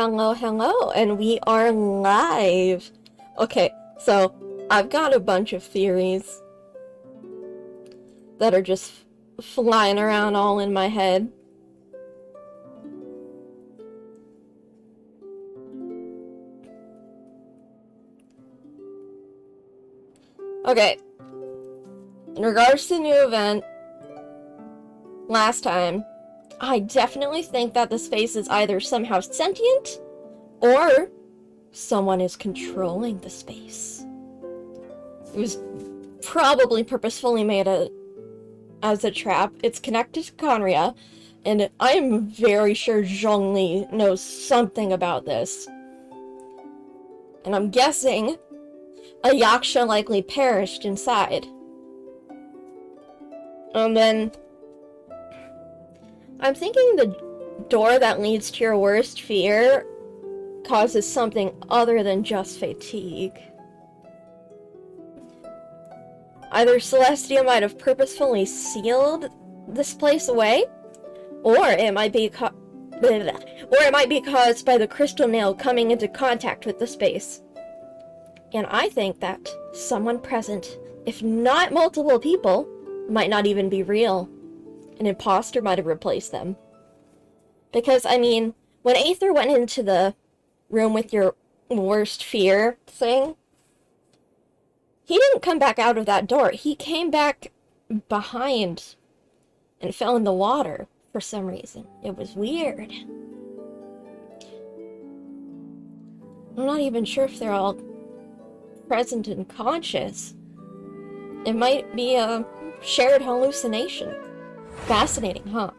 Hello, hello, and we are live! Okay, so I've got a bunch of theories that are just flying around all in my head. Okay, in regards to the new event, last time, I definitely think that the space is either somehow sentient, or someone is controlling the space. It was probably purposefully made as a trap. It's connected to Conria, and I'm very sure Zhongli knows something about this. And I'm guessing a Yaksha likely perished inside. And then I'm thinking the door that leads to your worst fear causes something other than just fatigue. Either Celestia might have purposefully sealed this place away, or it might be caused by the crystal nail coming into contact with the space. And I think that someone present, if not multiple people, might not even be real. An imposter might have replaced them. Because, I mean, when Aether went into the room with your worst fear thing, he didn't come back out of that door. He came back behind and fell in the water for some reason. It was weird. I'm not even sure if they're all present and conscious. It might be a shared hallucination. Fascinating, huh?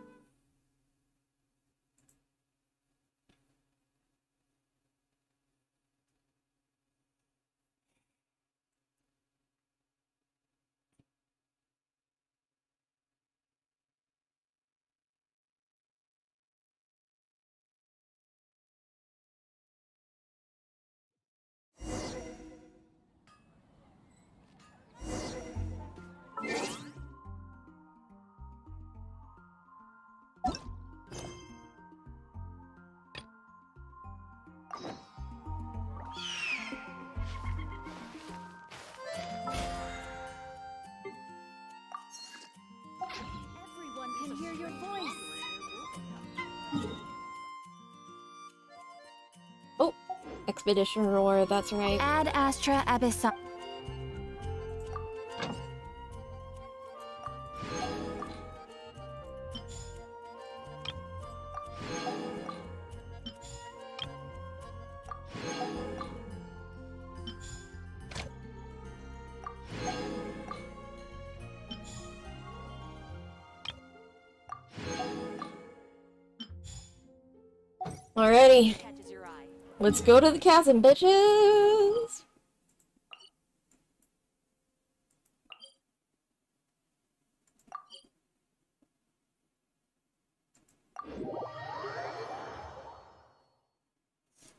Expedition Roar, that's right. Ad Astra Abyssal. Alrighty. Let's go to the chasm, bitches!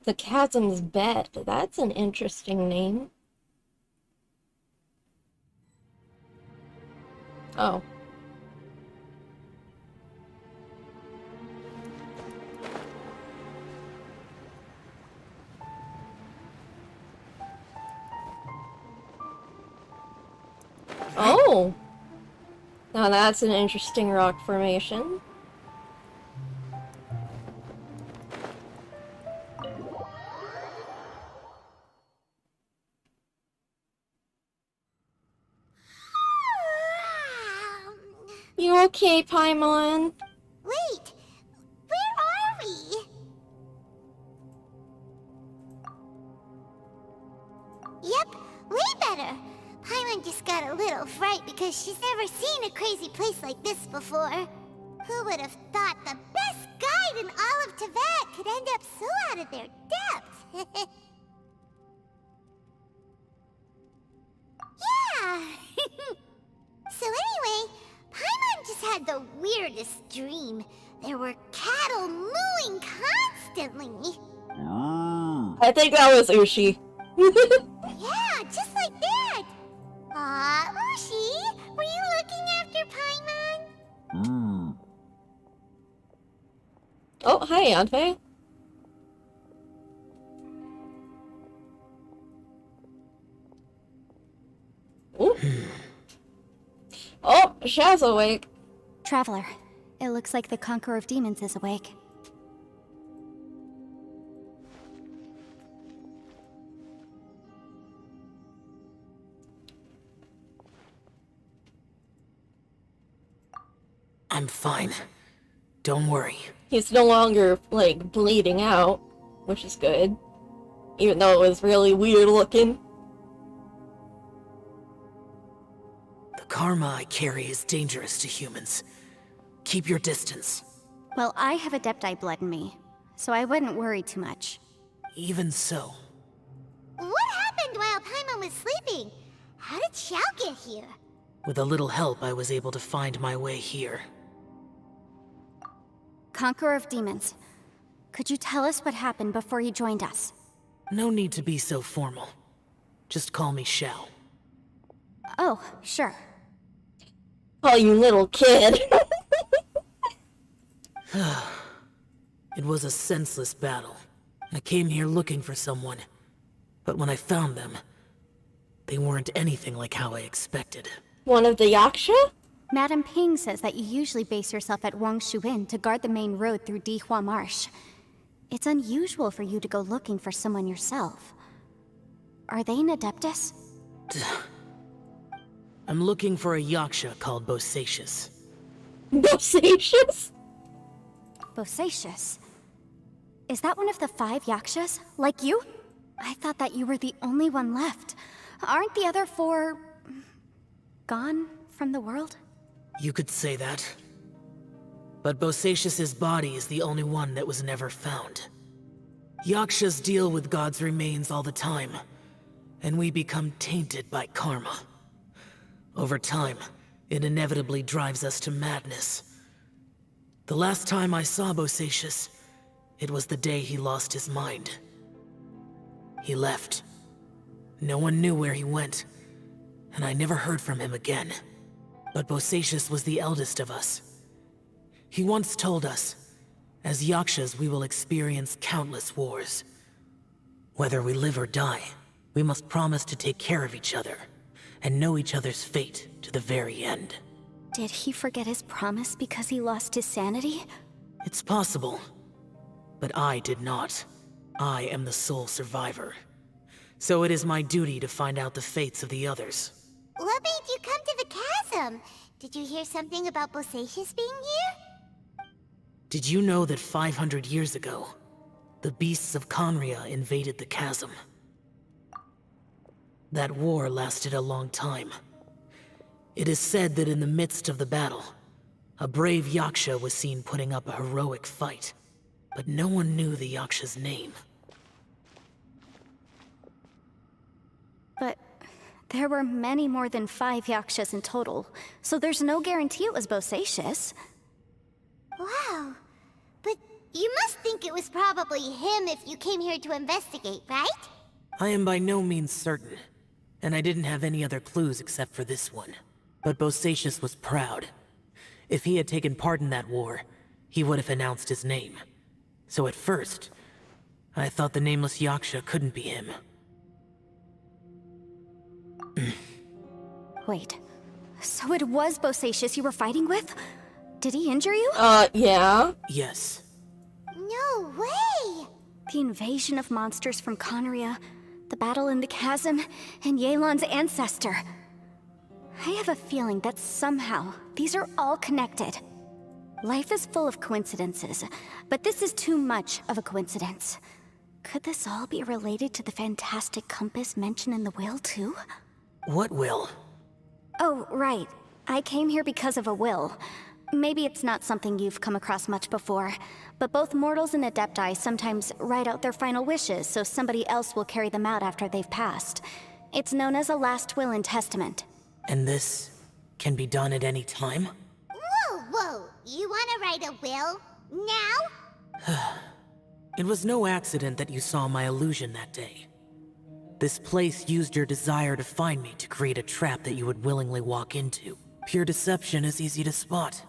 The chasm's bed. That's an interesting name. Oh. Oh! Now that's an interesting rock formation. You okay, Paimon? Wait! Where are we? Yep, way better. Paimon just got a little fright because she's never seen a crazy place like this before. Who would have thought the best guide in all of Tibet could end up so out of their depth? Yeah! So anyway, Paimon just had the weirdest dream. There were cattle mooing constantly. I think that was Ushi. Yeah, just like that. Aw, Ushi, were you looking after Paimon? Oh, hi, Yanfei. Shadow's awake. Traveler, it looks like the Conqueror of Demons is awake. I'm fine. Don't worry. He's no longer, like, bleeding out, which is good. Even though it was really weird looking. The karma I carry is dangerous to humans. Keep your distance. Well, I have Adepti blood in me, so I wouldn't worry too much. Even so. What happened while Paimon was sleeping? How did Xiao get here? With a little help, I was able to find my way here. Conqueror of Demons, could you tell us what happened before you joined us? No need to be so formal. Just call me Xiao. Oh, sure. Oh, you little kid. It was a senseless battle. I came here looking for someone, but when I found them, they weren't anything like how I expected. One of the Yaksha? Madame Ping says that you usually base yourself at Wangshu Inn to guard the main road through Dihua Marsh. It's unusual for you to go looking for someone yourself. Are they an Adeptus? I'm looking for a Yaksha called Bosacious. Bosacious? Bosacious? Is that one of the 5 Yakshas, like you? I thought that you were the only one left. Aren't the other 4... gone from the world? You could say that. But Bosacious's body is the only one that was never found. Yakshas deal with God's remains all the time, and we become tainted by karma. Over time, it inevitably drives us to madness. The last time I saw Bosacious, it was the day he lost his mind. He left. No one knew where he went, and I never heard from him again. But Bosacious was the eldest of us. He once told us, as Yakshas we will experience countless wars. Whether we live or die, we must promise to take care of each other, and know each other's fate to the very end. Did he forget his promise because he lost his sanity? It's possible, but I did not. I am the sole survivor. So it is my duty to find out the fates of the others. What made you come to the chasm? Did you hear something about Bosacious being here? Did you know that 500 years ago, the beasts of Conria invaded the chasm? That war lasted a long time. It is said that in the midst of the battle, a brave Yaksha was seen putting up a heroic fight, but no one knew the Yaksha's name. But there were many more than 5 Yakshas in total, so there's no guarantee it was Bosacious. Wow. But you must think it was probably him if you came here to investigate, right? I am by no means certain, and I didn't have any other clues except for this one. But Bosacious was proud. If he had taken part in that war, he would have announced his name. So at first, I thought the nameless Yaksha couldn't be him. Wait, so it was Bosacious you were fighting with? Did he injure you? Yeah. Yes. No way! The invasion of monsters from Conria, the battle in the chasm, and Yelan's ancestor. I have a feeling that somehow these are all connected. Life is full of coincidences, but this is too much of a coincidence. Could this all be related to the fantastic compass mentioned in the will, too? What will? Oh, right. I came here because of a will. Maybe it's not something you've come across much before, but both mortals and Adepti sometimes write out their final wishes so somebody else will carry them out after they've passed. It's known as a last will and testament. And this can be done at any time? Whoa! You wanna write a will? Now? It was no accident that you saw my illusion that day. This place used your desire to find me to create a trap that you would willingly walk into. Pure deception is easy to spot,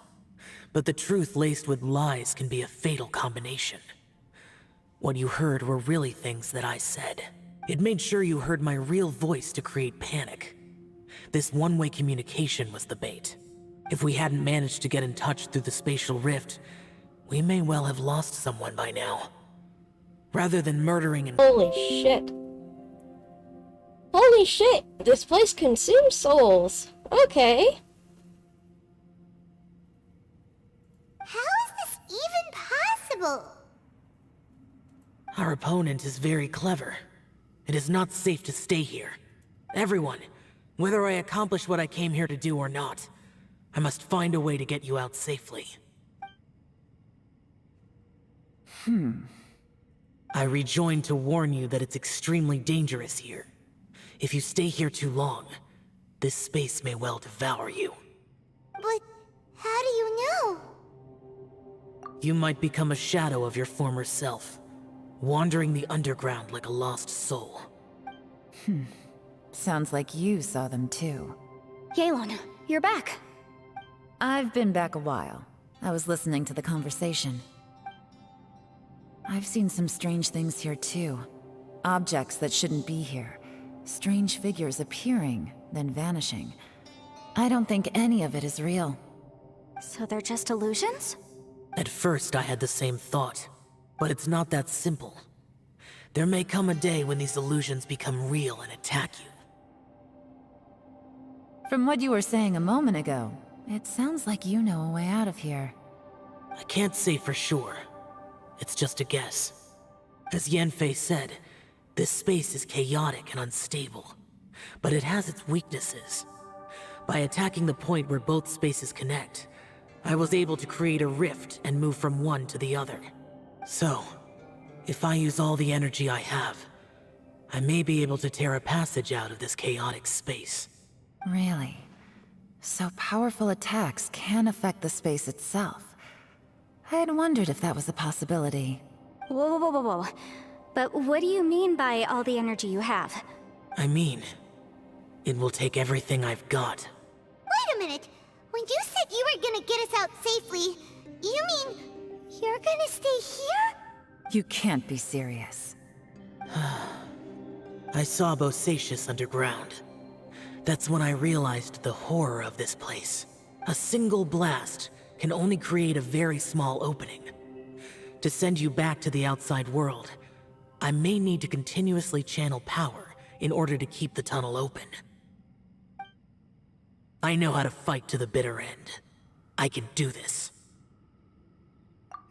but the truth laced with lies can be a fatal combination. What you heard were really things that I said. It made sure you heard my real voice to create panic. This one-way communication was the bait. If we hadn't managed to get in touch through the spatial rift, we may well have lost someone by now. Rather than murdering and— Holy shit. Holy shit! This place consumes souls. Okay. How is this even possible? Our opponent is very clever. It is not safe to stay here. Everyone, whether I accomplish what I came here to do or not, I must find a way to get you out safely. I rejoined to warn you that it's extremely dangerous here. If you stay here too long, this space may well devour you. But how do you know? You might become a shadow of your former self, wandering the underground like a lost soul. Sounds like you saw them too. Yelan, you're back. I've been back a while. I was listening to the conversation. I've seen some strange things here too. Objects that shouldn't be here. Strange figures appearing, then vanishing. I don't think any of it is real. So they're just illusions? At first, I had the same thought, but it's not that simple. There may come a day when these illusions become real and attack you. From what you were saying a moment ago, it sounds like you know a way out of here. I can't say for sure. It's just a guess. As Yanfei said, this space is chaotic and unstable, but it has its weaknesses. By attacking the point where both spaces connect, I was able to create a rift and move from one to the other. So, if I use all the energy I have, I may be able to tear a passage out of this chaotic space. Really? So powerful attacks can affect the space itself. I had wondered if that was a possibility. Whoa, whoa, whoa, whoa. But what do you mean by all the energy you have? I mean, it will take everything I've got. Wait a minute. When you said you were gonna get us out safely, you mean you're gonna stay here? You can't be serious. I saw Bosacius underground. That's when I realized the horror of this place. A single blast can only create a very small opening. To send you back to the outside world, I may need to continuously channel power in order to keep the tunnel open. I know how to fight to the bitter end. I can do this.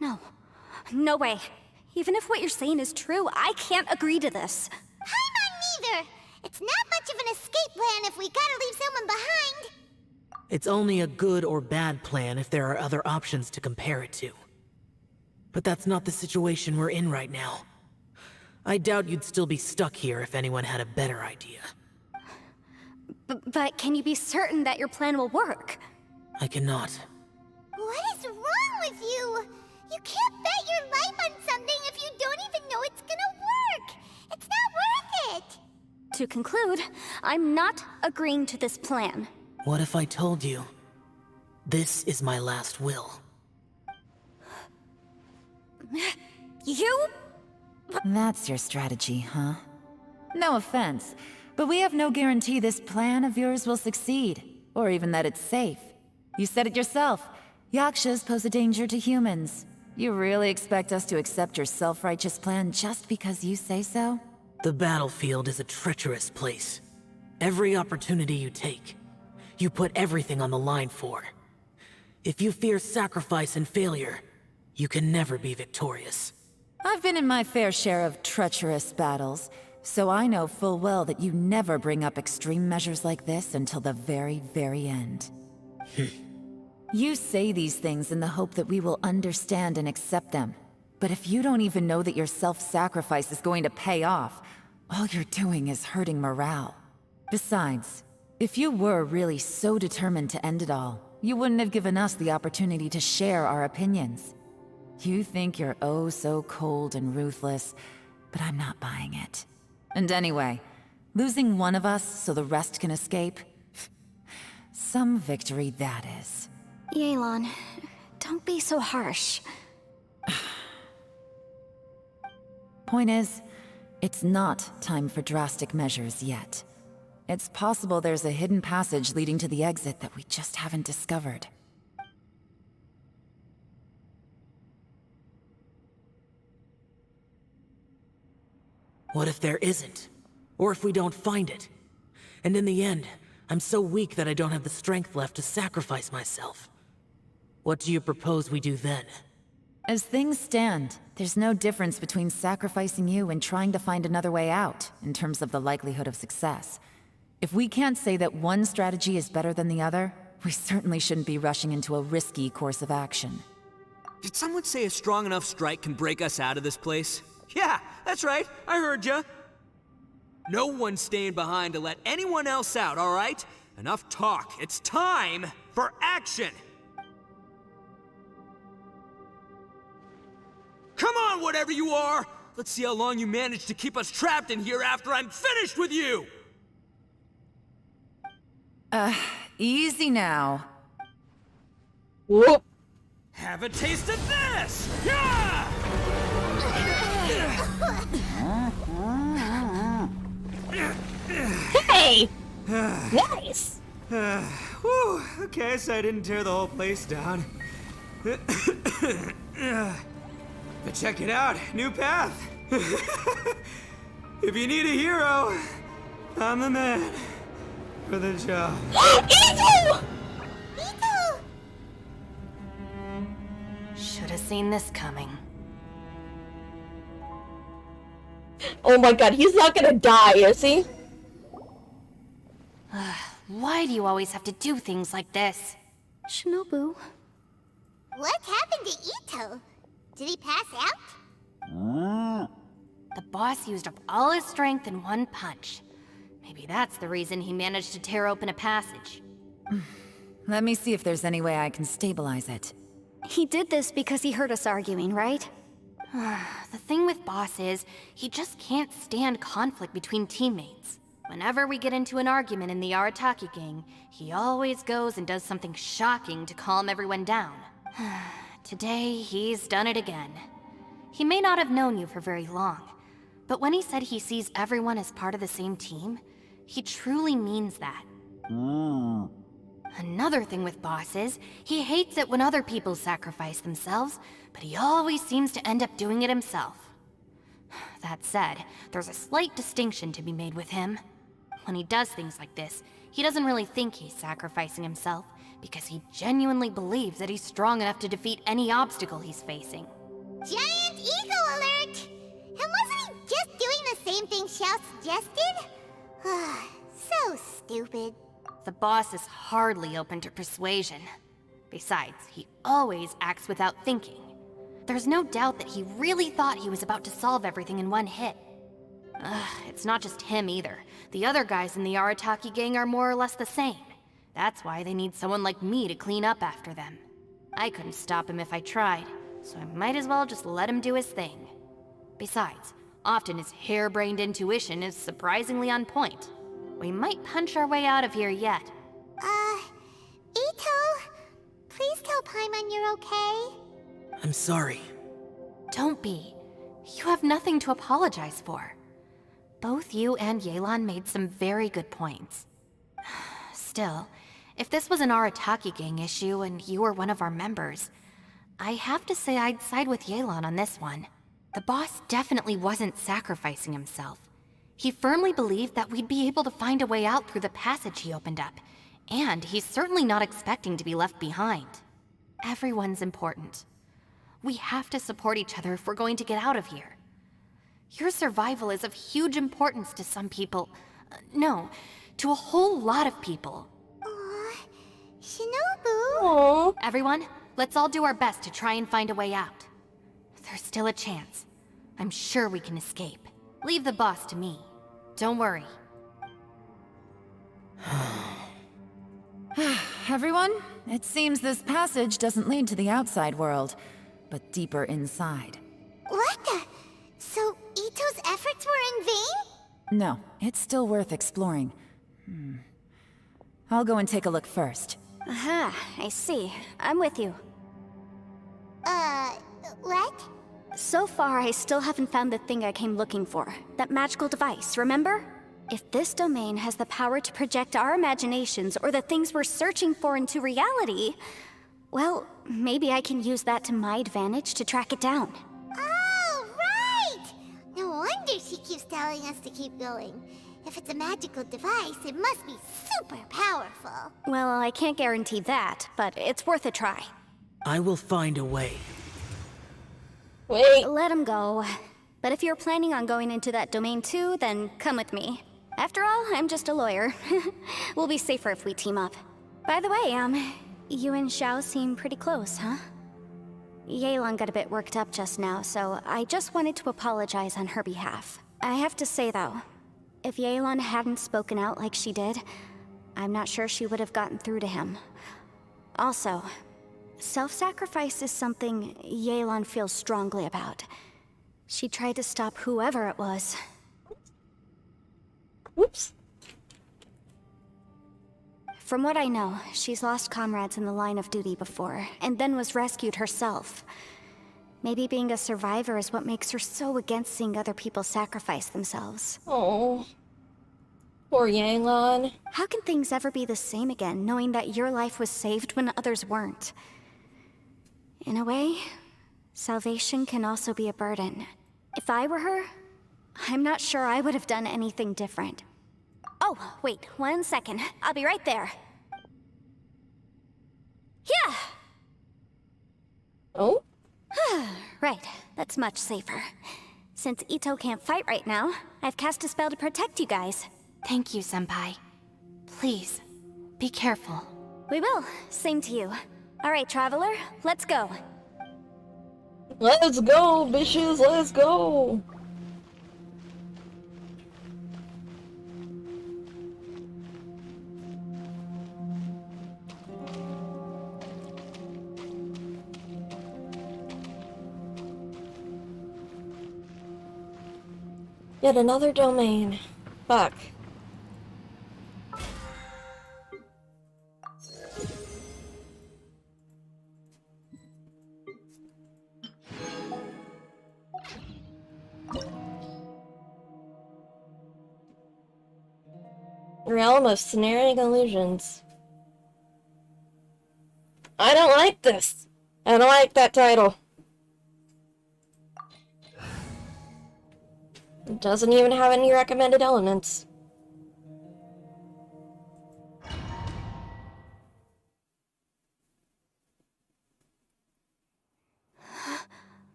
No. No way. Even if what you're saying is true, I can't agree to this. I'm on neither. It's not much of an escape plan if we gotta leave someone behind. It's only a good or bad plan if there are other options to compare it to. But that's not the situation we're in right now. I doubt you'd still be stuck here if anyone had a better idea. But can you be certain that your plan will work? I cannot. What is wrong with you? You can't bet your life on something if you don't even know it's gonna work. It's not worth it. To conclude, I'm not agreeing to this plan. What if I told you, this is my last will? You? That's your strategy, huh? No offense, but we have no guarantee this plan of yours will succeed, or even that it's safe. You said it yourself. Yakshas pose a danger to humans. You really expect us to accept your self-righteous plan just because you say so? The battlefield is a treacherous place. Every opportunity you take, you put everything on the line for. If you fear sacrifice and failure, you can never be victorious. I've been in my fair share of treacherous battles, so I know full well that you never bring up extreme measures like this until the very, very end. You say these things in the hope that we will understand and accept them. But if you don't even know that your self-sacrifice is going to pay off, all you're doing is hurting morale. Besides, if you were really so determined to end it all, you wouldn't have given us the opportunity to share our opinions. You think you're oh so cold and ruthless, but I'm not buying it. And anyway, losing one of us so the rest can escape? Some victory that is. Yelan, don't be so harsh. Point is, it's not time for drastic measures yet. It's possible there's a hidden passage leading to the exit that we just haven't discovered. What if there isn't? Or if we don't find it? And in the end, I'm so weak that I don't have the strength left to sacrifice myself. What do you propose we do then? As things stand, there's no difference between sacrificing you and trying to find another way out, in terms of the likelihood of success. If we can't say that one strategy is better than the other, we certainly shouldn't be rushing into a risky course of action. Did someone say a strong enough strike can break us out of this place? Yeah, that's right, I heard ya. No one's staying behind to let anyone else out, all right? Enough talk, it's time for action! Come on, whatever you are! Let's see how long you manage to keep us trapped in here after I'm finished with you! Easy now. Whoop. Have a taste of this! Yeah! Hey! Nice! Whew, okay, so I didn't tear the whole place down. But check it out, new path. If you need a hero, I'm the man for the job. Eagle! Ito! Should have seen this coming. Oh my god, he's not gonna die, is he? Why do you always have to do things like this? Shinobu. What happened to Ito? Did he pass out? The boss used up all his strength in one punch. Maybe that's the reason he managed to tear open a passage. Let me see if there's any way I can stabilize it. He did this because he heard us arguing, right? The thing with Boss is, he just can't stand conflict between teammates. Whenever we get into an argument in the Arataki gang, he always goes and does something shocking to calm everyone down. Today, he's done it again. He may not have known you for very long, but when he said he sees everyone as part of the same team, he truly means that. Another thing with Boss is, he hates it when other people sacrifice themselves, but he always seems to end up doing it himself. That said, there's a slight distinction to be made with him. When he does things like this, he doesn't really think he's sacrificing himself, because he genuinely believes that he's strong enough to defeat any obstacle he's facing. Giant eagle alert! And wasn't he just doing the same thing Xiao suggested? So stupid. The boss is hardly open to persuasion. Besides, he always acts without thinking. There's no doubt that he really thought he was about to solve everything in one hit. It's not just him either. The other guys in the Arataki gang are more or less the same. That's why they need someone like me to clean up after them. I couldn't stop him if I tried, so I might as well just let him do his thing. Besides, often his harebrained intuition is surprisingly on point. We might punch our way out of here yet. Ito, please tell Paimon you're okay. I'm sorry. Don't be. You have nothing to apologize for. Both you and Yelan made some very good points. Still, if this was an Arataki gang issue and you were one of our members, I have to say I'd side with Yelan on this one. The boss definitely wasn't sacrificing himself. He firmly believed that we'd be able to find a way out through the passage he opened up, and he's certainly not expecting to be left behind. Everyone's important. We have to support each other if we're going to get out of here. Your survival is of huge importance to some people. No, to a whole lot of people. Aw, Shinobu. Aww. Everyone, let's all do our best to try and find a way out. There's still a chance. I'm sure we can escape. Leave the boss to me. Don't worry. Everyone, it seems this passage doesn't lead to the outside world, but deeper inside. What the? So Ito's efforts were in vain? No, it's still worth exploring. I'll go and take a look first. Aha, I see. I'm with you. What? So far, I still haven't found the thing I came looking for. That magical device, remember? If this domain has the power to project our imaginations or the things we're searching for into reality, well, maybe I can use that to my advantage to track it down. Oh, right! No wonder she keeps telling us to keep going. If it's a magical device, it must be super powerful. Well, I can't guarantee that, but it's worth a try. I will find a way. Wait. Let him go. But if you're planning on going into that domain too, then come with me. After all, I'm just a lawyer. We'll be safer if we team up. By the way, you and Xiao seem pretty close, huh? Yelan got a bit worked up just now, so I just wanted to apologize on her behalf. I have to say though, if Yelan hadn't spoken out like she did, I'm not sure she would have gotten through to him. Also, self-sacrifice is something Yelan feels strongly about. She tried to stop whoever it was. Whoops. From what I know, she's lost comrades in the line of duty before, and then was rescued herself. Maybe being a survivor is what makes her so against seeing other people sacrifice themselves. Oh. Poor Yelan. How can things ever be the same again, knowing that your life was saved when others weren't? In a way, salvation can also be a burden. If I were her, I'm not sure I would have done anything different. Oh, wait, 1 second. I'll be right there. Yeah! Oh? Right, that's much safer. Since Ito can't fight right now, I've cast a spell to protect you guys. Thank you, Senpai. Please, be careful. We will. Same to you. All right, Traveler, let's go. Let's go, bitches, let's go! Yet another domain. Fuck. Realm of Snaring Illusions. I don't like this. I don't like that title. It doesn't even have any recommended elements.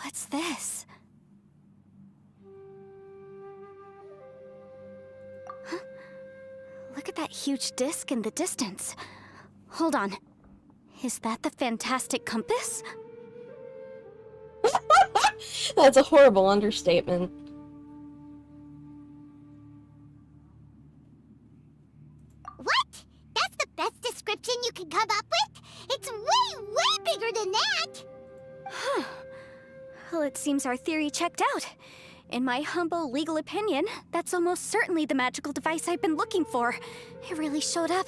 What's this? Huh? Look at that huge disc in the distance. Hold on. Is that the fantastic compass? That's a horrible understatement. What? That's the best description you can come up with? It's way, way bigger than that! Huh. Well, it seems our theory checked out. In my humble legal opinion, that's almost certainly the magical device I've been looking for. It really showed up.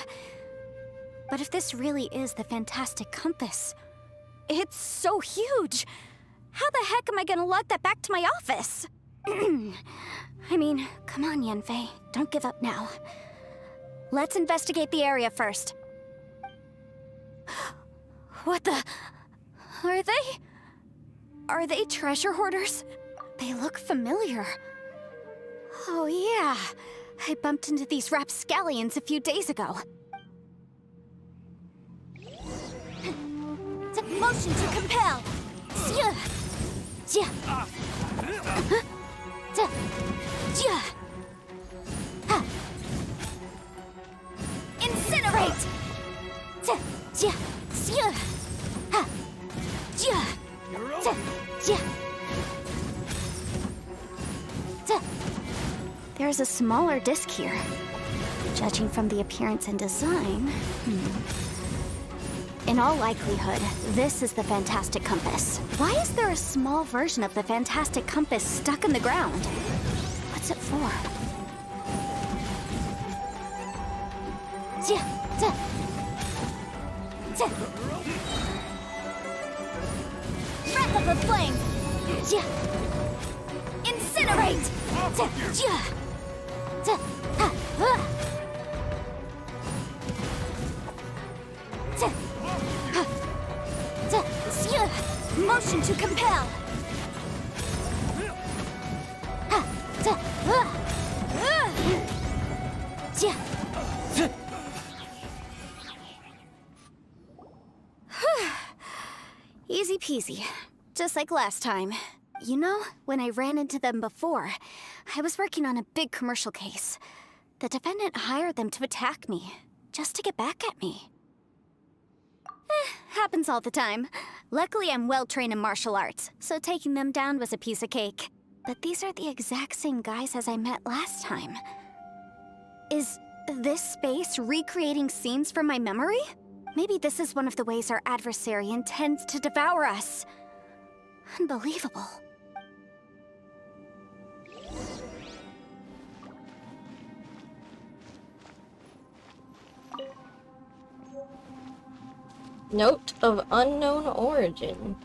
But if this really is the fantastic compass, it's so huge! How the heck am I gonna lug that back to my office? I mean, come on, Yanfei. Don't give up now. Let's investigate the area first. What the... Are they treasure hoarders? They look familiar. Oh yeah, I bumped into these rapscallions a few days ago. Motion to compel! Incinerate! There's a smaller disc here. Judging from the appearance and design... In all likelihood, this is the Fantastic Compass. Why is there a small version of the Fantastic Compass stuck in the ground? What's it for? Breath of the flame! Incinerate! Motion to compel. Easy peasy. Just like last time. You know, when I ran into them before, I was working on a big commercial case. The defendant hired them to attack me, just to get back at me. Happens all the time. Luckily, I'm well-trained in martial arts, so taking them down was a piece of cake. But these are the exact same guys as I met last time. Is this space recreating scenes from my memory? Maybe this is one of the ways our adversary intends to devour us. Unbelievable. Note of unknown origin.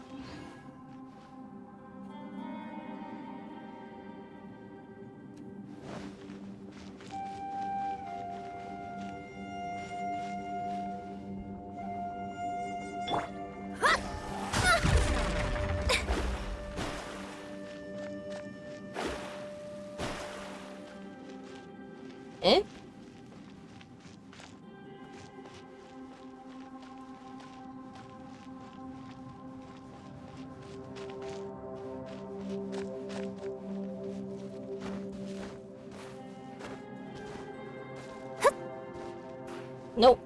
Eh? Nope.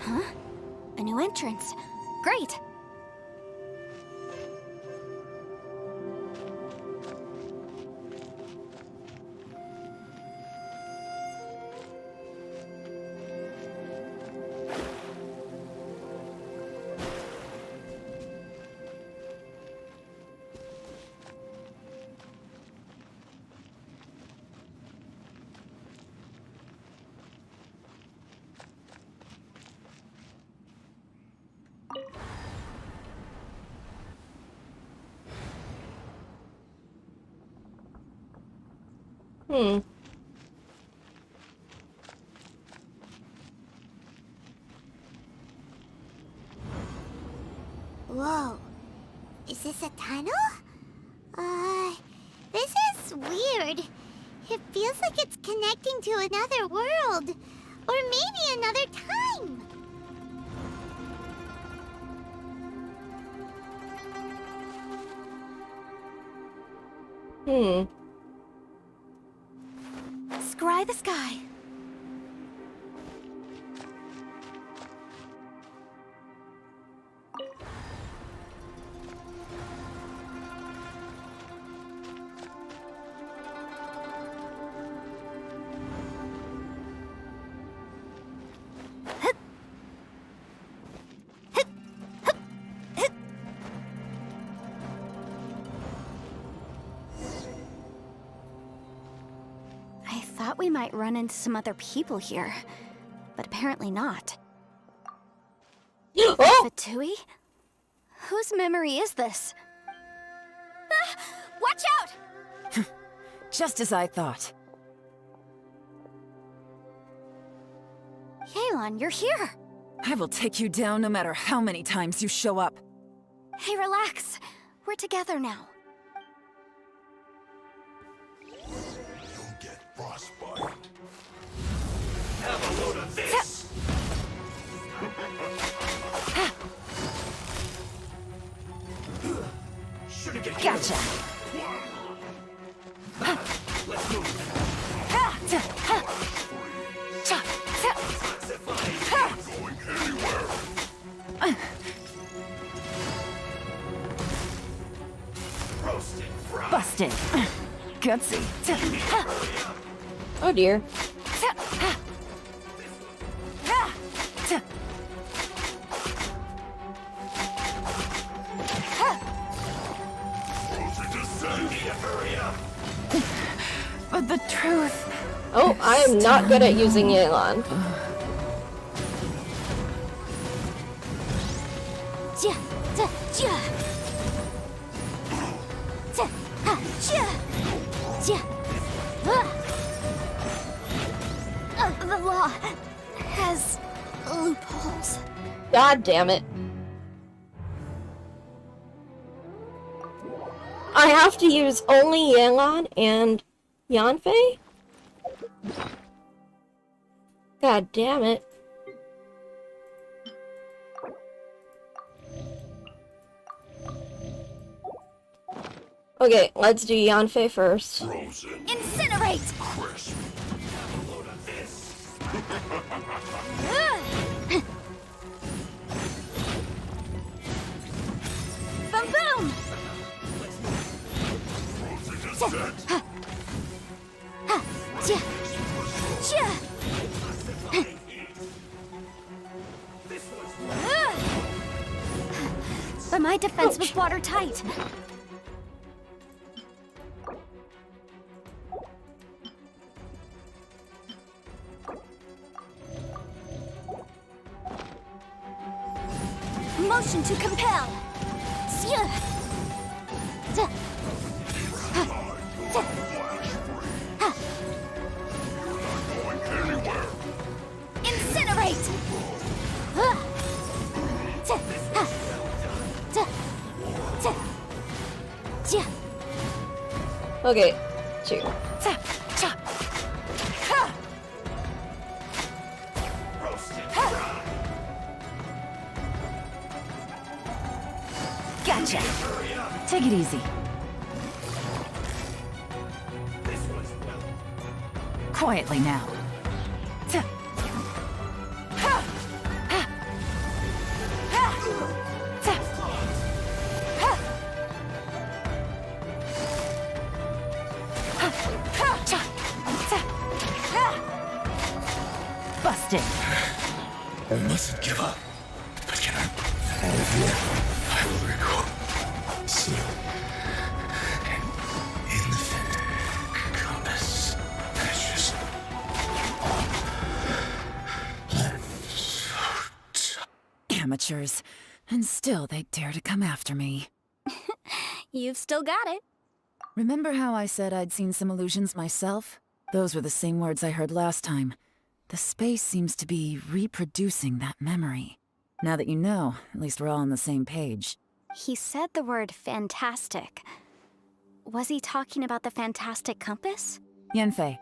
Huh? A new entrance. Great. Whoa. Is this a tunnel? This is weird. It feels like it's connecting to another world. Or maybe another time. Scry the sky. We might run into some other people here, but apparently not. Oh! Fatui? Whose memory is this? Ah, watch out! Just as I thought. Yelan, you're here! I will take you down no matter how many times you show up. Hey, relax. We're together now. Frostbite. Have a load of this! Should've get Gotcha. Let's move. Going anywhere. Roasted fry. Busted. Gutsy. Oh dear. truth. Oh, I am not good at using Yelan. Ja, ja, ja. Ja, ha, ja. Ja. The law has loopholes. God damn it. I have to use only Yelan and Yanfei? God damn it. Okay, let's do Yanfei first. Frozen. Incinerate! Crisp. Have a load of this. Boom boom! Frozen is set. Ja, ja. But my defense was watertight. Motion to compel. Yeah. Ja. Ha. Ja. Ha. Going anywhere. Incinerate! Ah. Ja. Ha. Ja. Ja. Ja. Okay, 2. Ta, cha. Ha. Gotcha. Take it easy. Quietly now. Ta. Ha. Ha. Ha. Ta. Ha. Ha. Ha. Cha. Ta. Ha. Busted. I mustn't give up. But can I? All of you, I will recall. Seal. And infinite compass. Precious. I'm so tired. Amateurs. And still they dare to come after me. You've still got it. Remember how I said I'd seen some illusions myself? Those were the same words I heard last time. The space seems to be reproducing that memory. Now that you know, at least we're all on the same page. He said the word fantastic. Was he talking about the fantastic compass? Yanfei,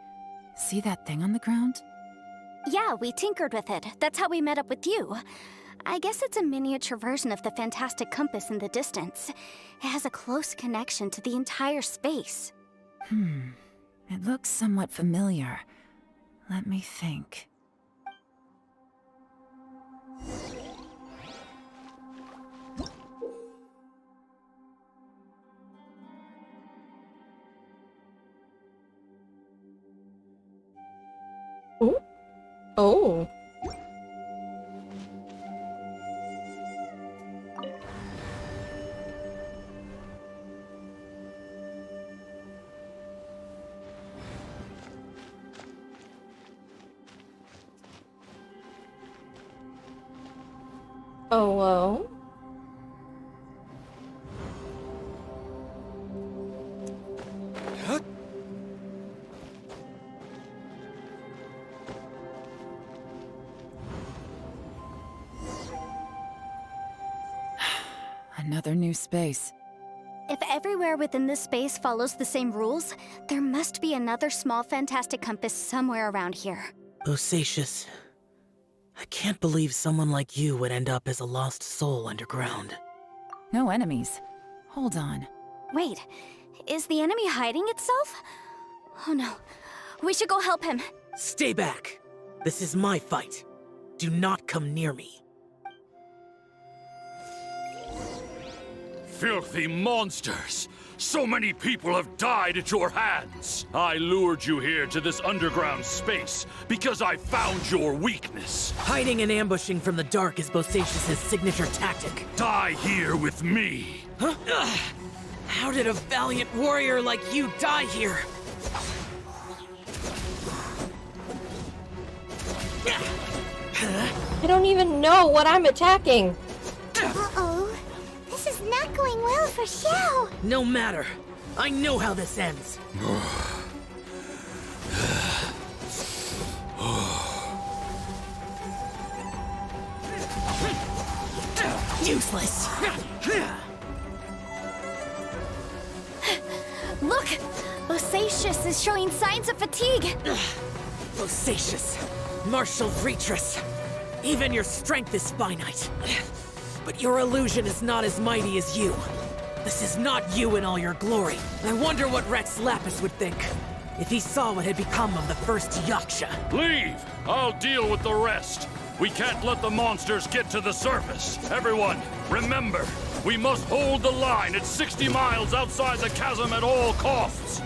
see that thing on the ground? Yeah, we tinkered with it. That's how we met up with you. I guess it's a miniature version of the fantastic compass in the distance. It has a close connection to the entire space. It looks somewhat familiar. Let me think. Ooh. Oh. Oh, well. Another new space. If everywhere within this space follows the same rules, there must be another small fantastic compass somewhere around here. Bosacious. I can't believe someone like you would end up as a lost soul underground. No enemies. Hold on. Wait, is the enemy hiding itself? Oh no, we should go help him. Stay back! This is my fight. Do not come near me. Filthy monsters! So many people have died at your hands! I lured you here to this underground space because I found your weakness. Hiding and ambushing from the dark is Bosacious's signature tactic. Die here with me! Huh? Ugh. How did a valiant warrior like you die here? I don't even know what I'm attacking. Uh-oh. This is not going well for Xiao. No matter. I know how this ends. Useless. Look! Bosacius is showing signs of fatigue. Bosacius, martial Retris. Even your strength is finite. But your illusion is not as mighty as you. This is not you in all your glory. I wonder what Rex Lapis would think if he saw what had become of the first Yaksha. Leave! I'll deal with the rest. We can't let the monsters get to the surface. Everyone, remember, we must hold the line at 60 miles outside the chasm at all costs.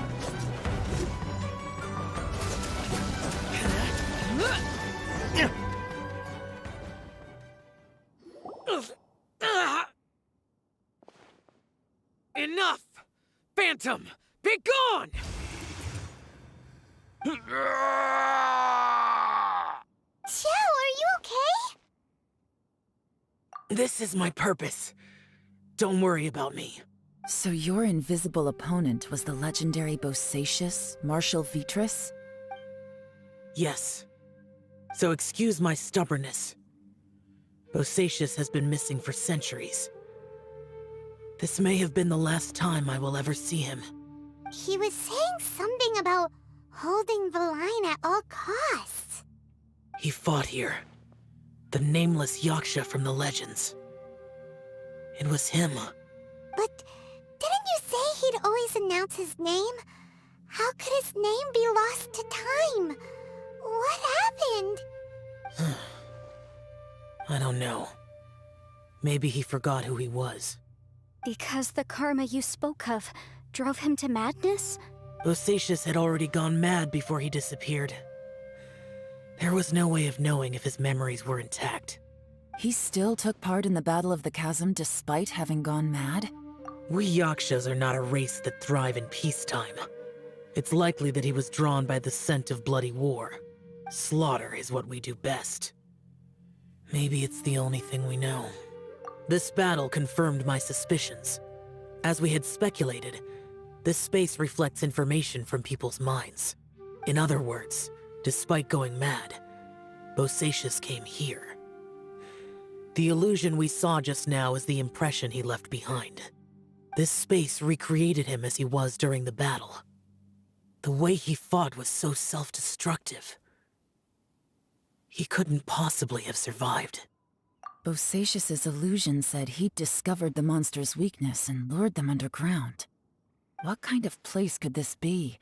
Enough! Phantom, be gone! Xiao, are you okay? This is my purpose. Don't worry about me. So your invisible opponent was the legendary Bosacius, Marshal Vitris? Yes. So excuse my stubbornness. Bosacius has been missing for centuries. This may have been the last time I will ever see him. He was saying something about holding the line at all costs. He fought here. The nameless Yaksha from the legends. It was him. But didn't you say he'd always announce his name? How could his name be lost to time? What happened? I don't know. Maybe he forgot who he was. Because the karma you spoke of drove him to madness? Bosacius had already gone mad before he disappeared. There was no way of knowing if his memories were intact. He still took part in the Battle of the Chasm despite having gone mad? We Yakshas are not a race that thrive in peacetime. It's likely that he was drawn by the scent of bloody war. Slaughter is what we do best. Maybe it's the only thing we know. This battle confirmed my suspicions. As we had speculated, this space reflects information from people's minds. In other words, despite going mad, Bosacius came here. The illusion we saw just now is the impression he left behind. This space recreated him as he was during the battle. The way he fought was so self-destructive. He couldn't possibly have survived. Bosacius's illusion said he'd discovered the monster's weakness and lured them underground. What kind of place could this be?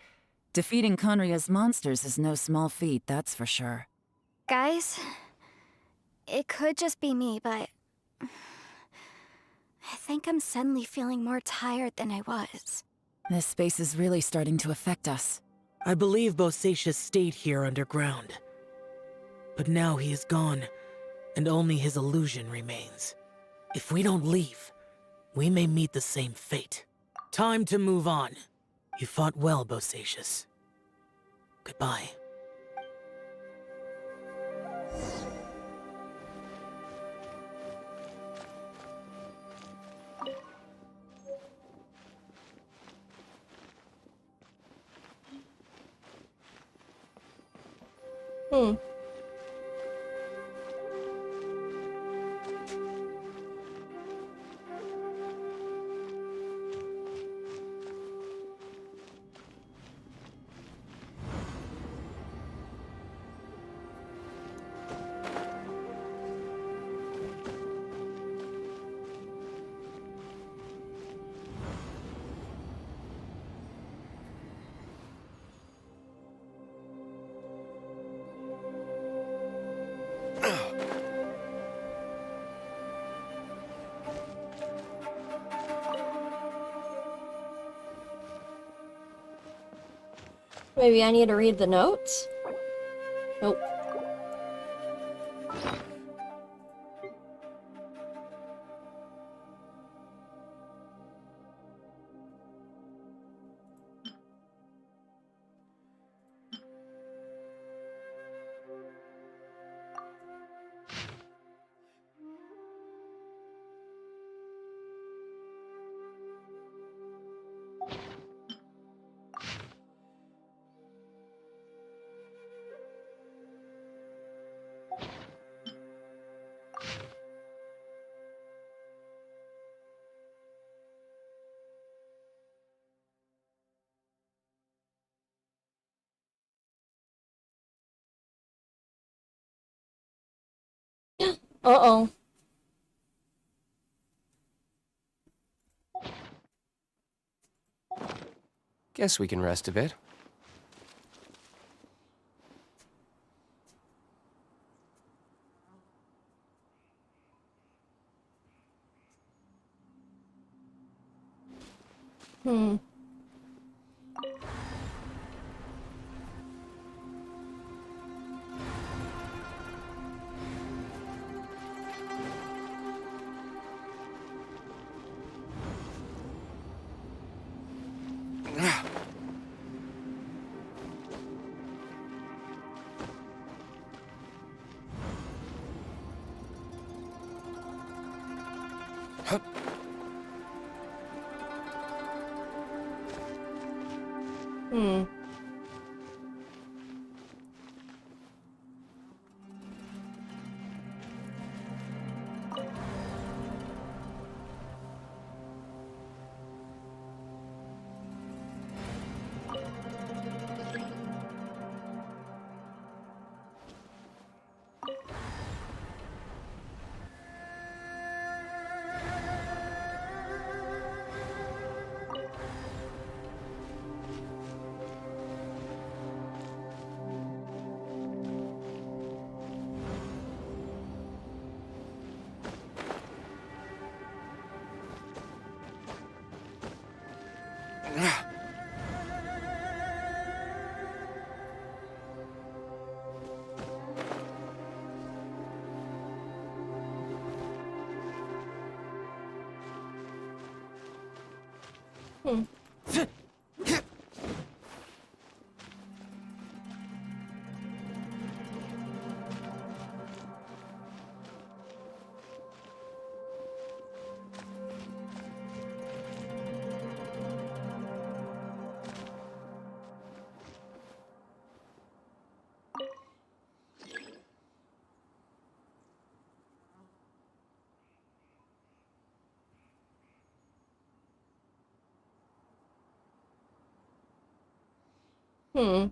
Defeating Conria's monsters is no small feat, that's for sure. Guys, it could just be me, but I think I'm suddenly feeling more tired than I was. This space is really starting to affect us. I believe Bosacius stayed here underground. But now he is gone, and only his illusion remains. If we don't leave, we may meet the same fate. Time to move on. You fought well, Bosacius. Goodbye. Maybe I need to read the notes? Nope. Uh-oh. Guess we can rest a bit. Hmm. Hmm. Hmm. Hmm.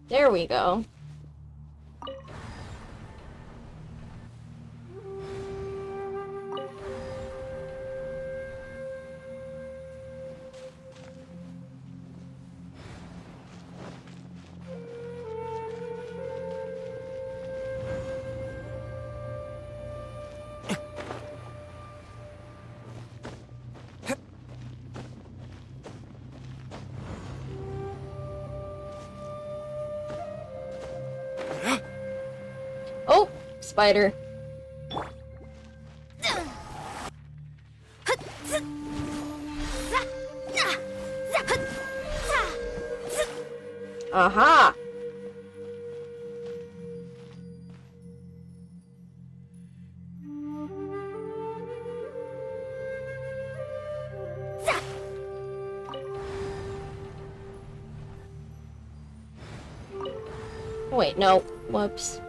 There we go. Oh, spider. Aha! Wait, no. Whoops.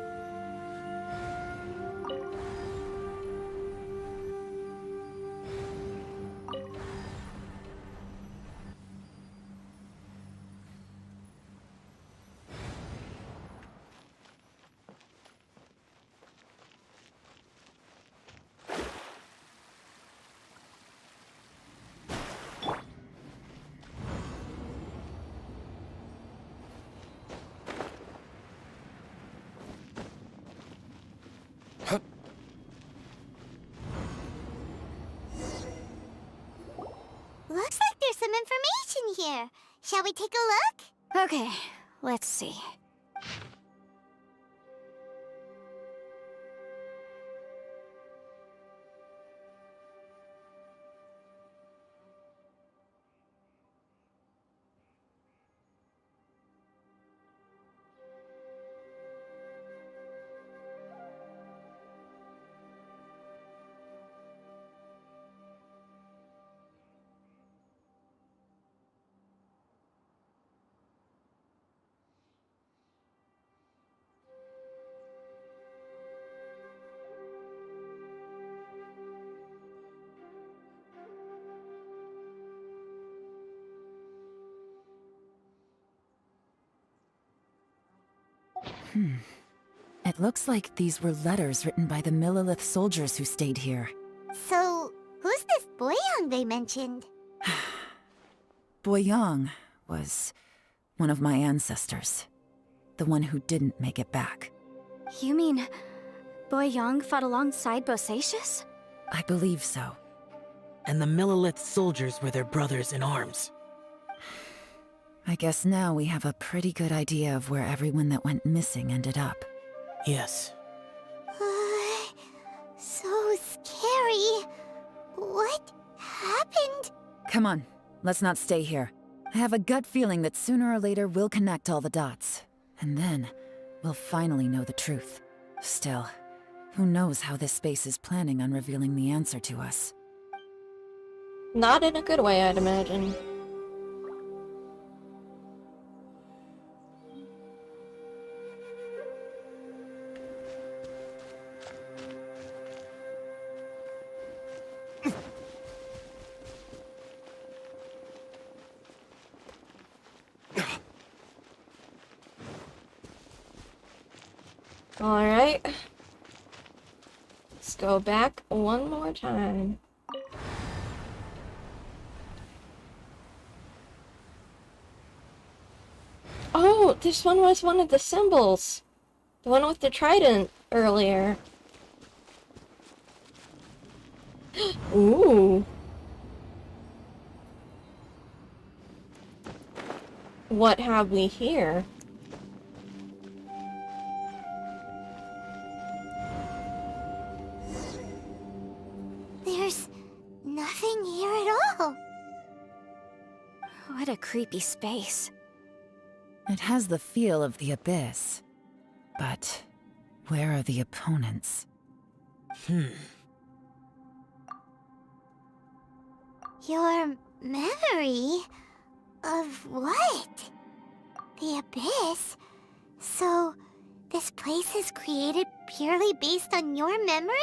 Looks like there's some information here. Shall we take a look? Okay, let's see. It looks like these were letters written by the Millelith soldiers who stayed here. So, who's this Boyang they mentioned? Boyang was one of my ancestors. The one who didn't make it back. You mean Boyang fought alongside Bosacius? I believe so. And the Millelith soldiers were their brothers in arms. I guess now we have a pretty good idea of where everyone that went missing ended up. Yes. So scary. What happened? Come on, let's not stay here. I have a gut feeling that sooner or later we'll connect all the dots. And then, we'll finally know the truth. Still, who knows how this space is planning on revealing the answer to us. Not in a good way, I'd imagine. Alright. Let's go back one more time. Oh, this one was one of the symbols. The one with the trident earlier. Ooh. What have we here? There's nothing here at all. What a creepy space. It has the feel of the Abyss. But where are the opponents? Your memory? Of what? The Abyss? So, this place is created purely based on your memory?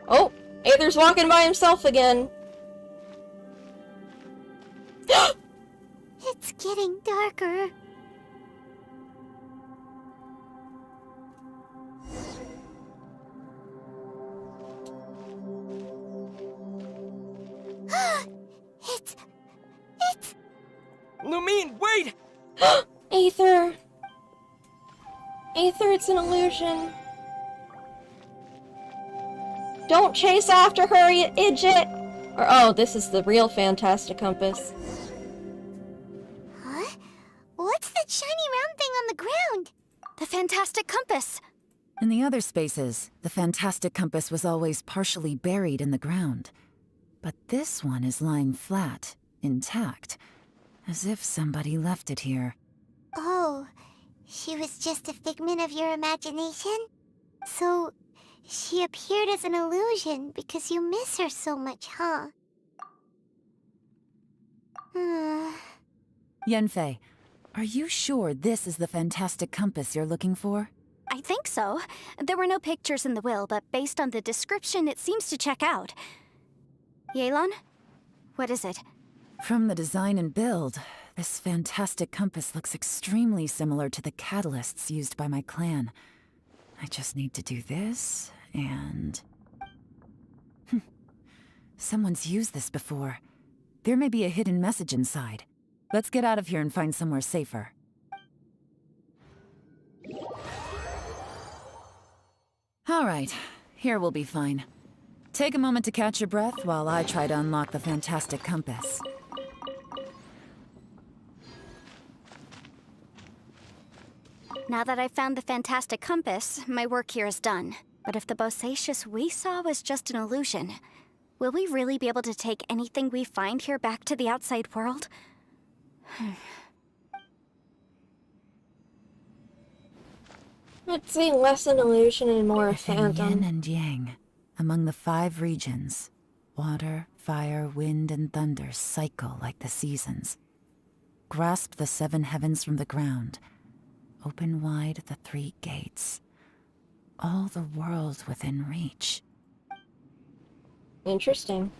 Oh, Aether's walking by himself again. It's getting darker. It's... Lumine, wait! Aether! Aether, it's an illusion. Don't chase after her, you idiot! Or, oh, this is the real Fantastic Compass. Huh? What's that shiny round thing on the ground? The Fantastic Compass! In the other spaces, the Fantastic Compass was always partially buried in the ground. But this one is lying flat, intact, as if somebody left it here. Oh, she was just a figment of your imagination? So, she appeared as an illusion because you miss her so much, huh? Yanfei, are you sure this is the Fantastic Compass you're looking for? I think so. There were no pictures in the will, but based on the description, it seems to check out. Yelan? What is it? From the design and build, this Fantastic Compass looks extremely similar to the catalysts used by my clan. I just need to do this, and... Someone's used this before. There may be a hidden message inside. Let's get out of here and find somewhere safer. Alright, here we'll be fine. Take a moment to catch your breath while I try to unlock the Fantastic Compass. Now that I've found the Fantastic Compass, my work here is done. But if the Bosacius we saw was just an illusion, will we really be able to take anything we find here back to the outside world? I'd say less an illusion and more a Within phantom. yin and yang, among the 5 regions, water, fire, wind, and thunder cycle like the seasons. Grasp the 7 heavens from the ground. Open wide the 3 gates. All the world within reach. Interesting.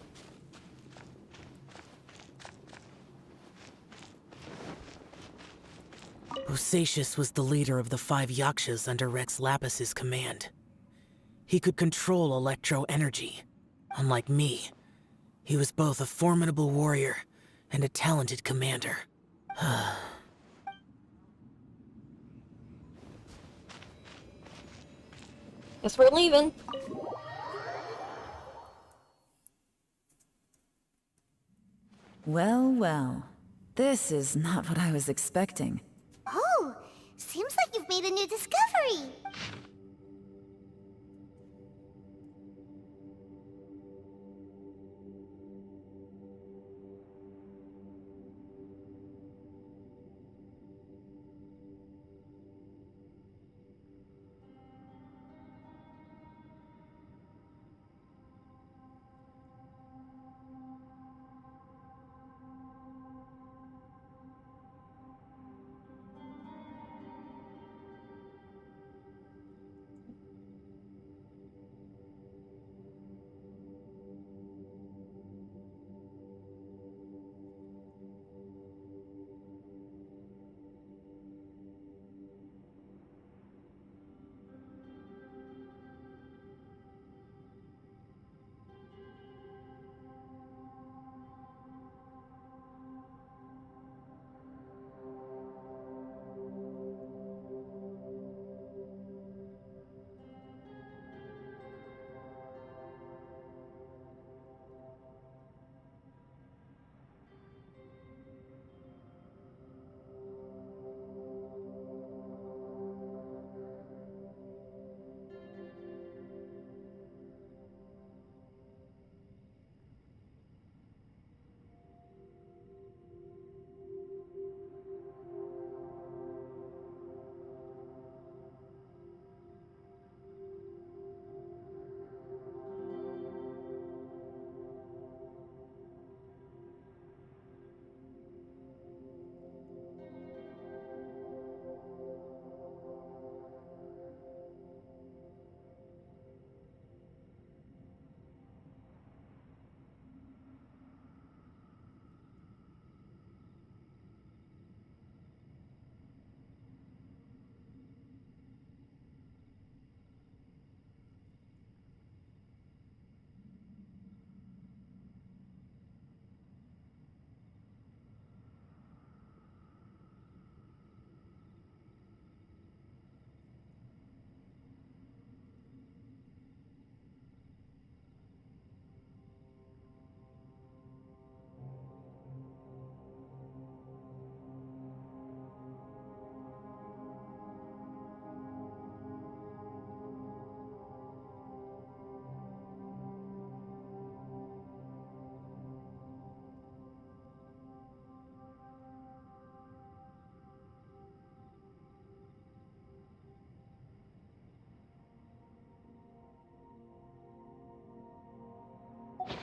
Bosacius was the leader of the 5 Yakshas under Rex Lapis's command. He could control electro energy. Unlike me, he was both a formidable warrior and a talented commander. Guess we're leaving. Well, well. This is not what I was expecting. Oh, seems like you've made a new discovery.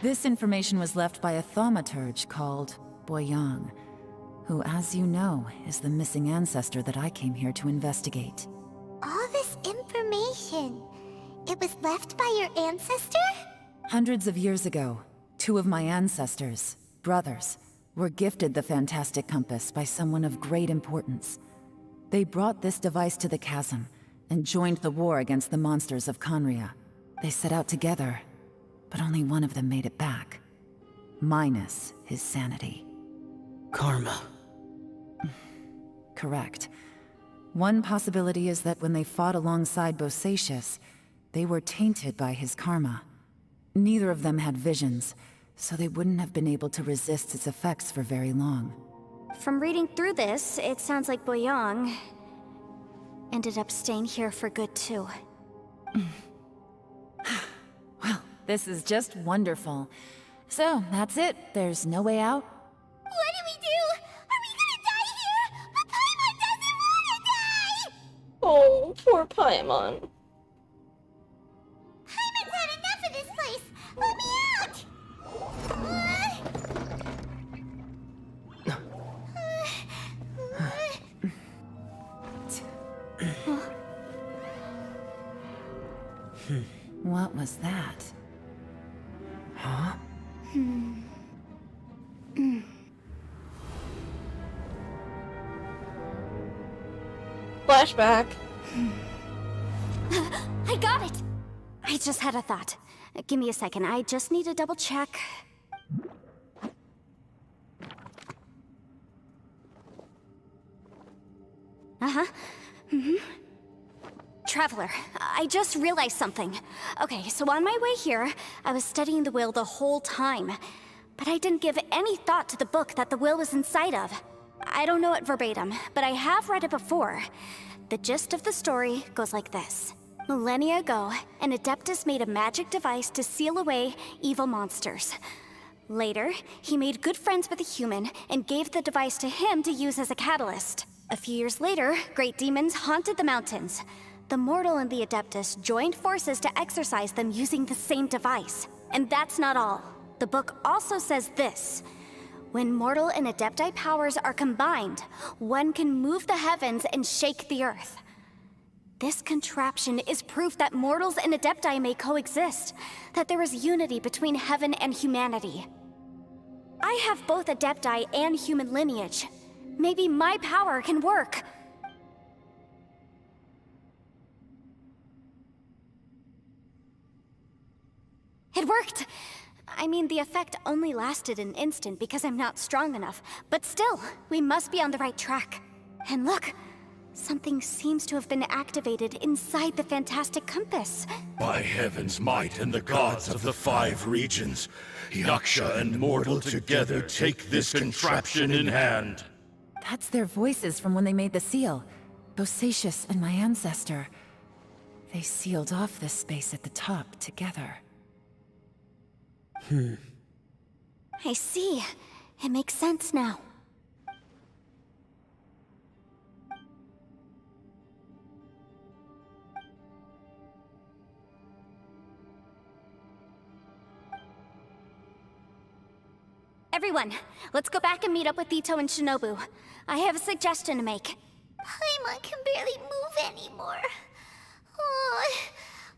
This information was left by a thaumaturge called Boyang, who, as you know, is the missing ancestor that I came here to investigate. All this information, it was left by your ancestor? Hundreds of years ago, 2 of my ancestors, brothers, were gifted the fantastic compass by someone of great importance. They brought this device to the chasm and joined the war against the monsters of Conria. They set out together, but only one of them made it back. Minus his sanity. Karma. Correct. One possibility is that when they fought alongside Bosacius, they were tainted by his karma. Neither of them had visions, so they wouldn't have been able to resist its effects for very long. From reading through this, it sounds like Boyang ended up staying here for good too. Well, this is just wonderful. So, that's it. There's no way out? What do we do? Are we gonna die here? But Paimon doesn't wanna die! Oh, poor Paimon. Paimon's had enough of this place! Let me out! What was that? Huh? Flashback. I got it! I just had a thought. Give me a second, I just need to double check. Traveler, I just realized something. Okay, so on my way here, I was studying the will the whole time. But I didn't give any thought to the book that the will was inside of. I don't know it verbatim, but I have read it before. The gist of the story goes like this. Millennia ago, an Adeptus made a magic device to seal away evil monsters. Later, he made good friends with a human and gave the device to him to use as a catalyst. A few years later, great demons haunted the mountains. The mortal and the Adeptus joined forces to exorcise them using the same device. And that's not all. The book also says this. When mortal and Adepti powers are combined, one can move the heavens and shake the earth. This contraption is proof that mortals and Adepti may coexist, that there is unity between heaven and humanity. I have both Adepti and human lineage. Maybe my power can work. It worked! I mean, the effect only lasted an instant because I'm not strong enough, but still, we must be on the right track. And look, something seems to have been activated inside the fantastic compass. By heaven's might and the gods of the 5 regions, Yaksha and mortal together take this contraption in hand. That's their voices from when they made the seal. Bosacius and my ancestor. They sealed off this space at the top together. I see. It makes sense now. Everyone, let's go back and meet up with Ito and Shinobu. I have a suggestion to make. Paimon can barely move anymore. Oh,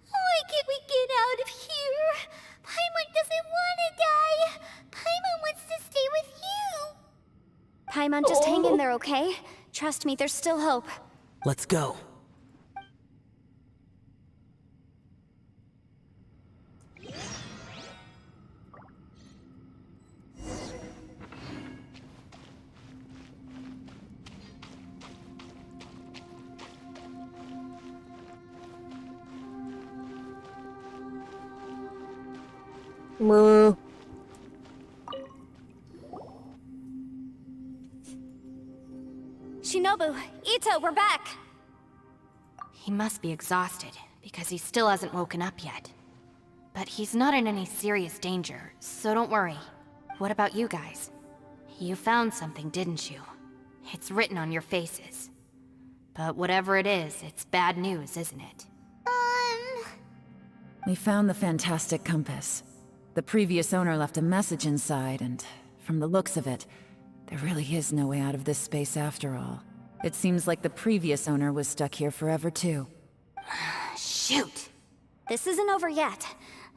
why can't we get out of here? Paimon doesn't want to die. Paimon wants to stay with you. Paimon, just hang in there, okay? Trust me, there's still hope. Let's go. Moo. Shinobu, Ito, we're back! He must be exhausted, because he still hasn't woken up yet. But he's not in any serious danger, so don't worry. What about you guys? You found something, didn't you? It's written on your faces. But whatever it is, it's bad news, isn't it? We found the fantastic compass. The previous owner left a message inside, and from the looks of it, there really is no way out of this space after all. It seems like the previous owner was stuck here forever too. Shoot! This isn't over yet.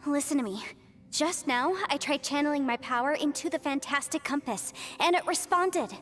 Listen to me. Just now, I tried channeling my power into the fantastic compass, and it responded.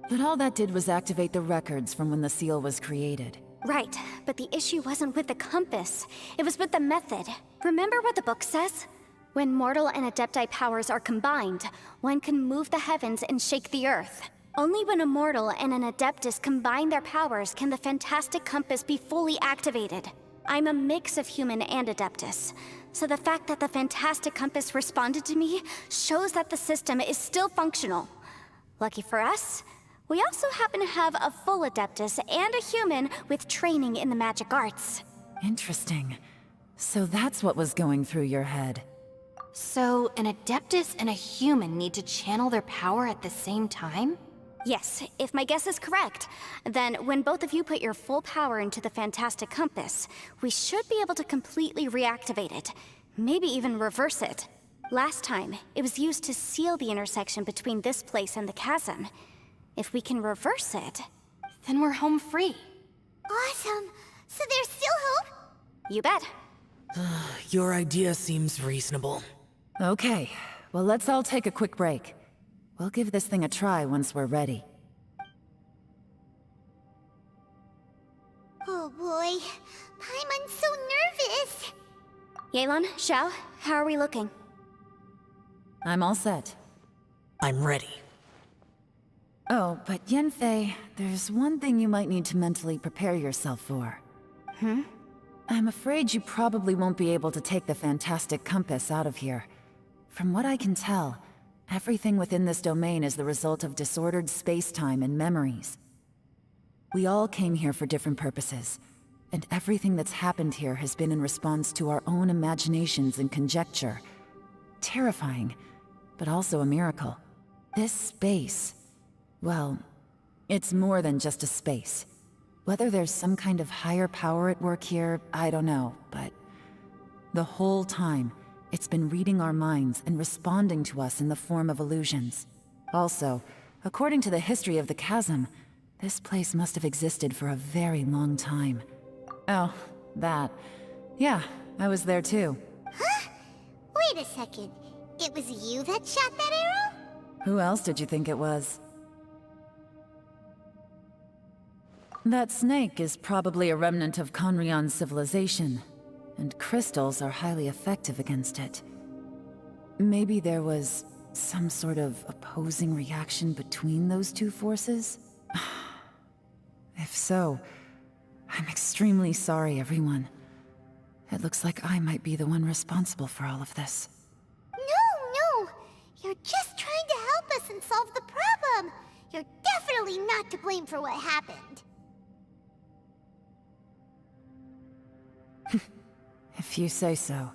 But all that did was activate the records from when the seal was created. Right, but the issue wasn't with the compass. It was with the method. Remember what the book says? When mortal and Adepti powers are combined, one can move the heavens and shake the earth. Only when a mortal and an Adeptus combine their powers can the fantastic compass be fully activated. I'm a mix of human and Adeptus, so the fact that the fantastic compass responded to me shows that the system is still functional. Lucky for us, we also happen to have a full Adeptus and a human with training in the magic arts. Interesting. So that's what was going through your head. So, an Adeptus and a human need to channel their power at the same time? Yes, if my guess is correct, then when both of you put your full power into the fantastic compass, we should be able to completely reactivate it. Maybe even reverse it. Last time, it was used to seal the intersection between this place and the chasm. If we can reverse it... Then we're home free. Awesome. So there's still hope? You bet. Your idea seems reasonable. Okay, well let's all take a quick break. We'll give this thing a try once we're ready. Yelan, Xiao, how are we looking? I'm all set. I'm ready. Oh, but Yanfei, there's one thing you might need to mentally prepare yourself for. I'm afraid you probably won't be able to take the fantastic compass out of here. From what I can tell, everything within this domain is the result of disordered space-time and memories. We all came here for different purposes, and everything that's happened here has been in response to our own imaginations and conjecture. Terrifying, but also a miracle. This space, well, it's more than just a space. Whether there's some kind of higher power at work here, I don't know, but the whole time, it's been reading our minds and responding to us in the form of illusions. Also, according to the history of the chasm, this place must have existed for a very long time. Oh, that. Yeah, I was there too. Huh? Wait a second. It was you that shot that arrow? Who else did you think it was? That snake is probably a remnant of Conrion's civilization, and crystals are highly effective against it. Maybe there was some sort of opposing reaction between those two forces? If so, I'm extremely sorry, everyone. It looks like I might be the one responsible for all of this. No! You're just trying to help us and solve the problem! You're definitely not to blame for what happened. If you say so.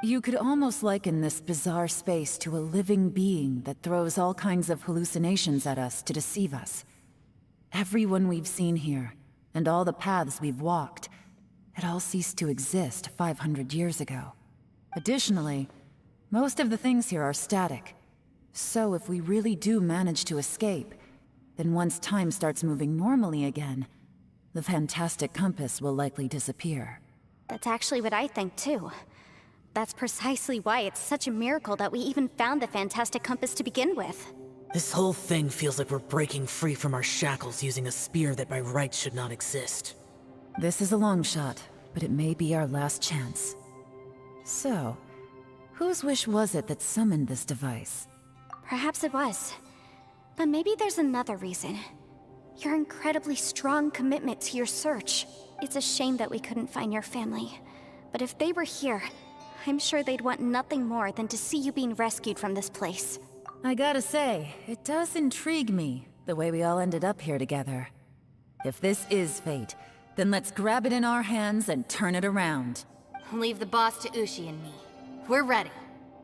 You could almost liken this bizarre space to a living being that throws all kinds of hallucinations at us to deceive us. Everyone we've seen here, and all the paths we've walked, it all ceased to exist 500 years ago. Additionally, most of the things here are static. So if we really do manage to escape, then once time starts moving normally again, the fantastic compass will likely disappear. That's actually what I think too. That's precisely why it's such a miracle that we even found the fantastic compass to begin with. This whole thing feels like we're breaking free from our shackles using a spear that by rights should not exist. This is a long shot, but it may be our last chance. So, whose wish was it that summoned this device? Perhaps it was. But maybe there's another reason. Your incredibly strong commitment to your search. It's a shame that we couldn't find your family. But if they were here, I'm sure they'd want nothing more than to see you being rescued from this place. I gotta say, it does intrigue me, the way we all ended up here together. If this is fate, then let's grab it in our hands and turn it around. Leave the boss to Ushi and me. We're ready.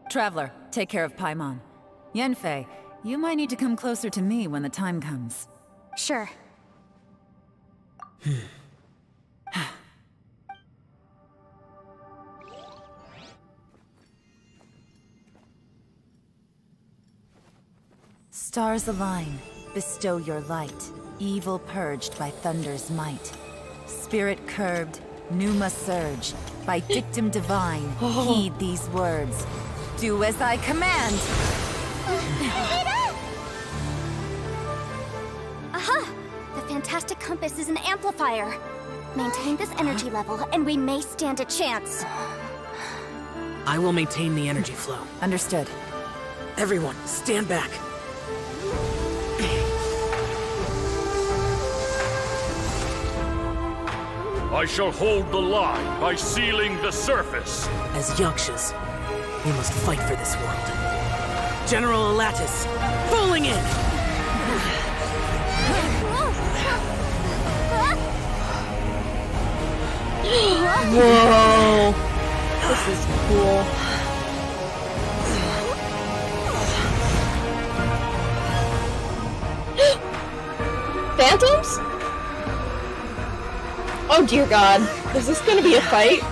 Traveler, take care of Paimon. Yanfei, you might need to come closer to me when the time comes. Sure. Stars align, bestow your light, evil purged by thunder's might. Spirit curbed, pneuma surge, by dictum divine, heed these words. Do as I command! Aha! The fantastic compass is an amplifier. Maintain this energy level, and we may stand a chance. I will maintain the energy flow. Understood. Everyone, stand back. I shall hold the line by sealing the surface. As Yakshas, we must fight for this world. General Alatus, falling in! Whoa! This is cool. Phantoms? Oh dear god. Is this gonna be a fight?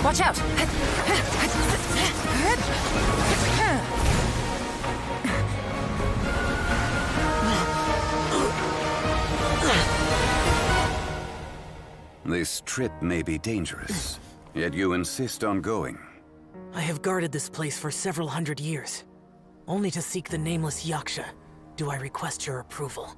Watch out! This trip may be dangerous, yet you insist on going. I have guarded this place for several hundred years. Only to seek the nameless Yaksha, do I request your approval.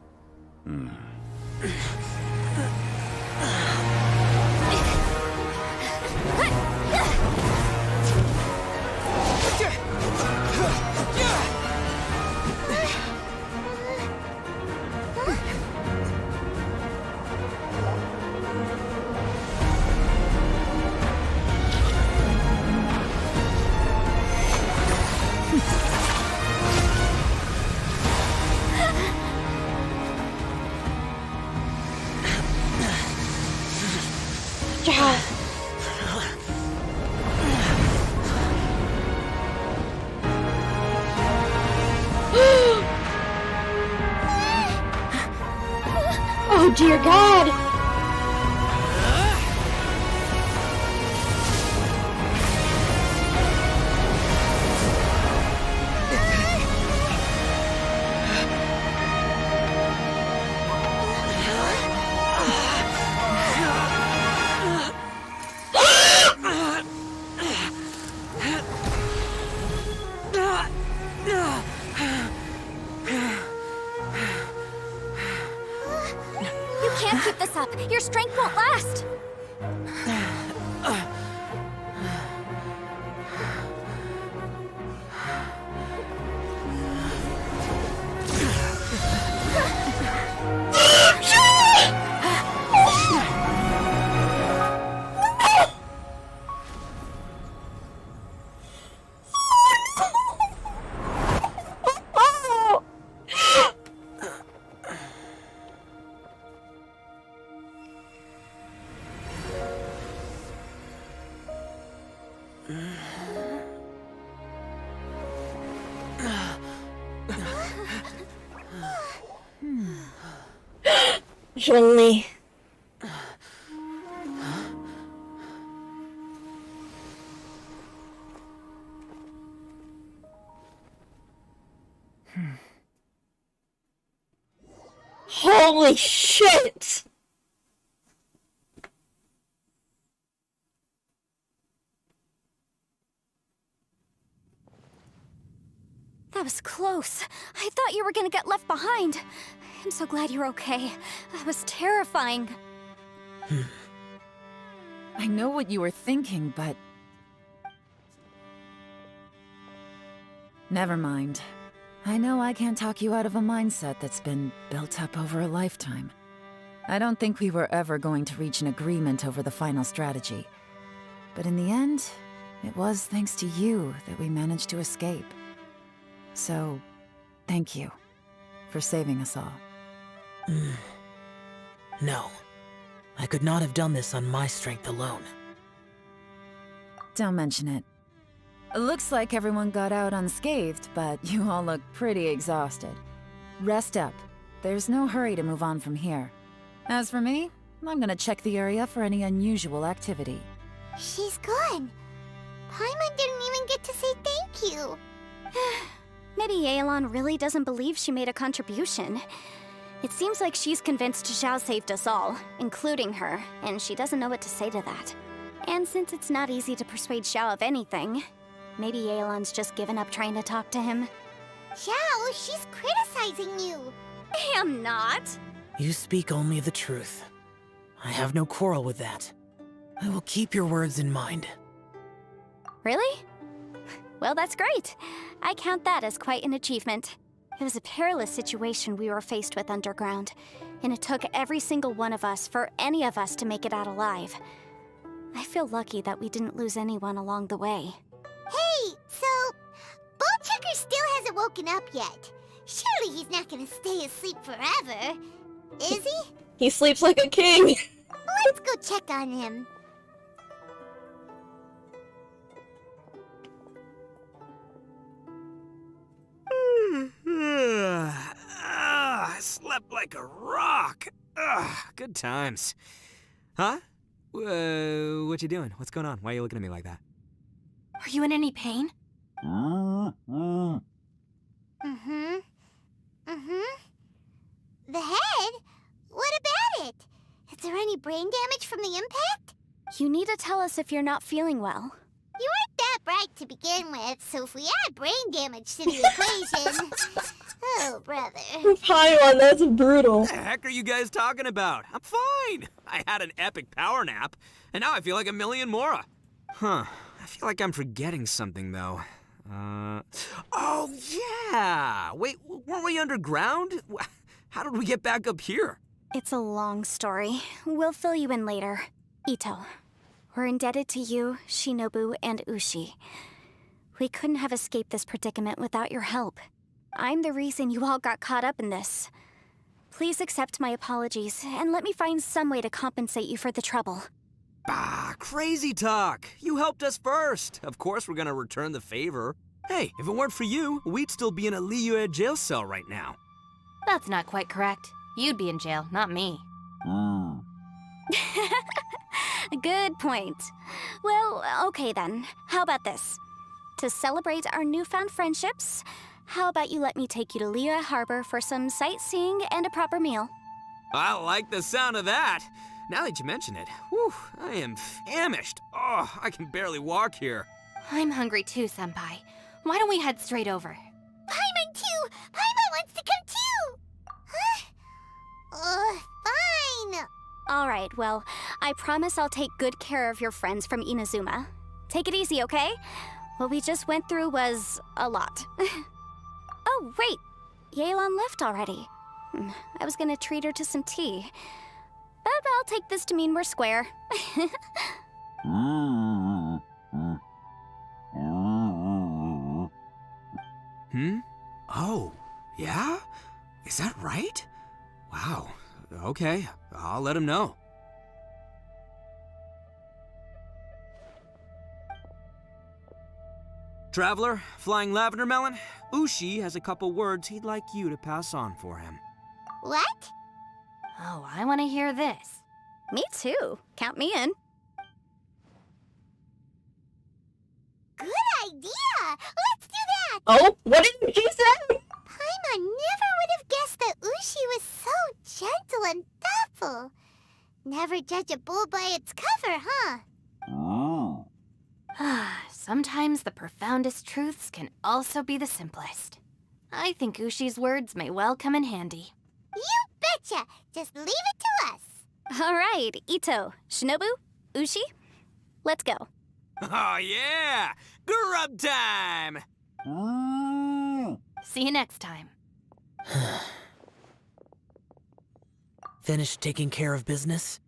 Yeah. Oh dear God! You can't keep this up. Your strength won't last. Zhongli. Holy shit! That was close. I thought you were gonna get left behind. I'm so glad you're okay. That was terrifying. I know what you were thinking, but... Never mind. I know I can't talk you out of a mindset that's been built up over a lifetime. I don't think we were ever going to reach an agreement over the final strategy. But in the end, it was thanks to you that we managed to escape. So, thank you for saving us all. No. I could not have done this on my strength alone. Don't mention it. Looks like everyone got out unscathed, but you all look pretty exhausted. Rest up. There's no hurry to move on from here. As for me, I'm gonna check the area for any unusual activity. She's gone. Paimon didn't even get to say thank you. Maybe Yelan really doesn't believe she made a contribution. It seems like she's convinced Xiao saved us all, including her, and she doesn't know what to say to that. And since it's not easy to persuade Xiao of anything, maybe Yelan's just given up trying to talk to him. Xiao, she's criticizing you. I am not. You speak only the truth. I have no quarrel with that. I will keep your words in mind. Really? Well, that's great. I count that as quite an achievement. It was a perilous situation we were faced with underground, and it took every single one of us for any of us to make it out alive. I feel lucky that we didn't lose anyone along the way. Hey, so Bullchecker still hasn't woken up yet. Surely he's not gonna stay asleep forever, is he? He sleeps like a king. Let's go check on him. I slept like a rock. Good times. Huh? What you doing? What's going on? Why are you looking at me like that? Are you in any pain? The head? What about it? Is there any brain damage from the impact? You need to tell us if you're not feeling well. You weren't that bright to begin with, so if we add brain damage to the equation, Oh, brother. Paimon, that's brutal. What the heck are you guys talking about? I'm fine. I had an epic power nap, and now I feel like a million more. Huh. I feel like I'm forgetting something, though. Oh, yeah! Wait, weren't we underground? How did we get back up here? It's a long story. We'll fill you in later. Ito, we're indebted to you, Shinobu, and Ushi. We couldn't have escaped this predicament without your help. I'm the reason you all got caught up in this. Please accept my apologies, and let me find some way to compensate you for the trouble. Bah, crazy talk. You helped us first. Of course we're gonna return the favor. Hey, if it weren't for you, we'd still be in a Liyue jail cell right now. That's not quite correct. You'd be in jail, not me. Good point. Well, okay then. How about this? To celebrate our newfound friendships, how about you let me take you to Liyue Harbor for some sightseeing and a proper meal? I like the sound of that. Now that you mention it, whew, I am famished. Oh, I can barely walk here. I'm hungry too, Senpai. Why don't we head straight over? Paimon too! Paimon wants to come too! Huh? Fine! Alright, well, I promise I'll take good care of your friends from Inazuma. Take it easy, okay? What we just went through was a lot. Oh, wait! Yelan left already. I was gonna treat her to some tea. But I'll take this to mean we're square. Oh, yeah? Is that right? Wow. Okay, I'll let him know. Traveler, Flying Lavender Melon, Ushi has a couple words he'd like you to pass on for him. What? Oh, I want to hear this. Me too. Count me in. Good idea! Let's do that! Oh, what did she say? Paimon never would have guessed that Ushi was so gentle and thoughtful. Never judge a bull by its cover, huh? Sometimes the profoundest truths can also be the simplest. I think Ushi's words may well come in handy. You betcha! Just leave it to us! Alright, Ito, Shinobu, Ushi, let's go. Oh yeah! Grub time! See you next time. Finished taking care of business?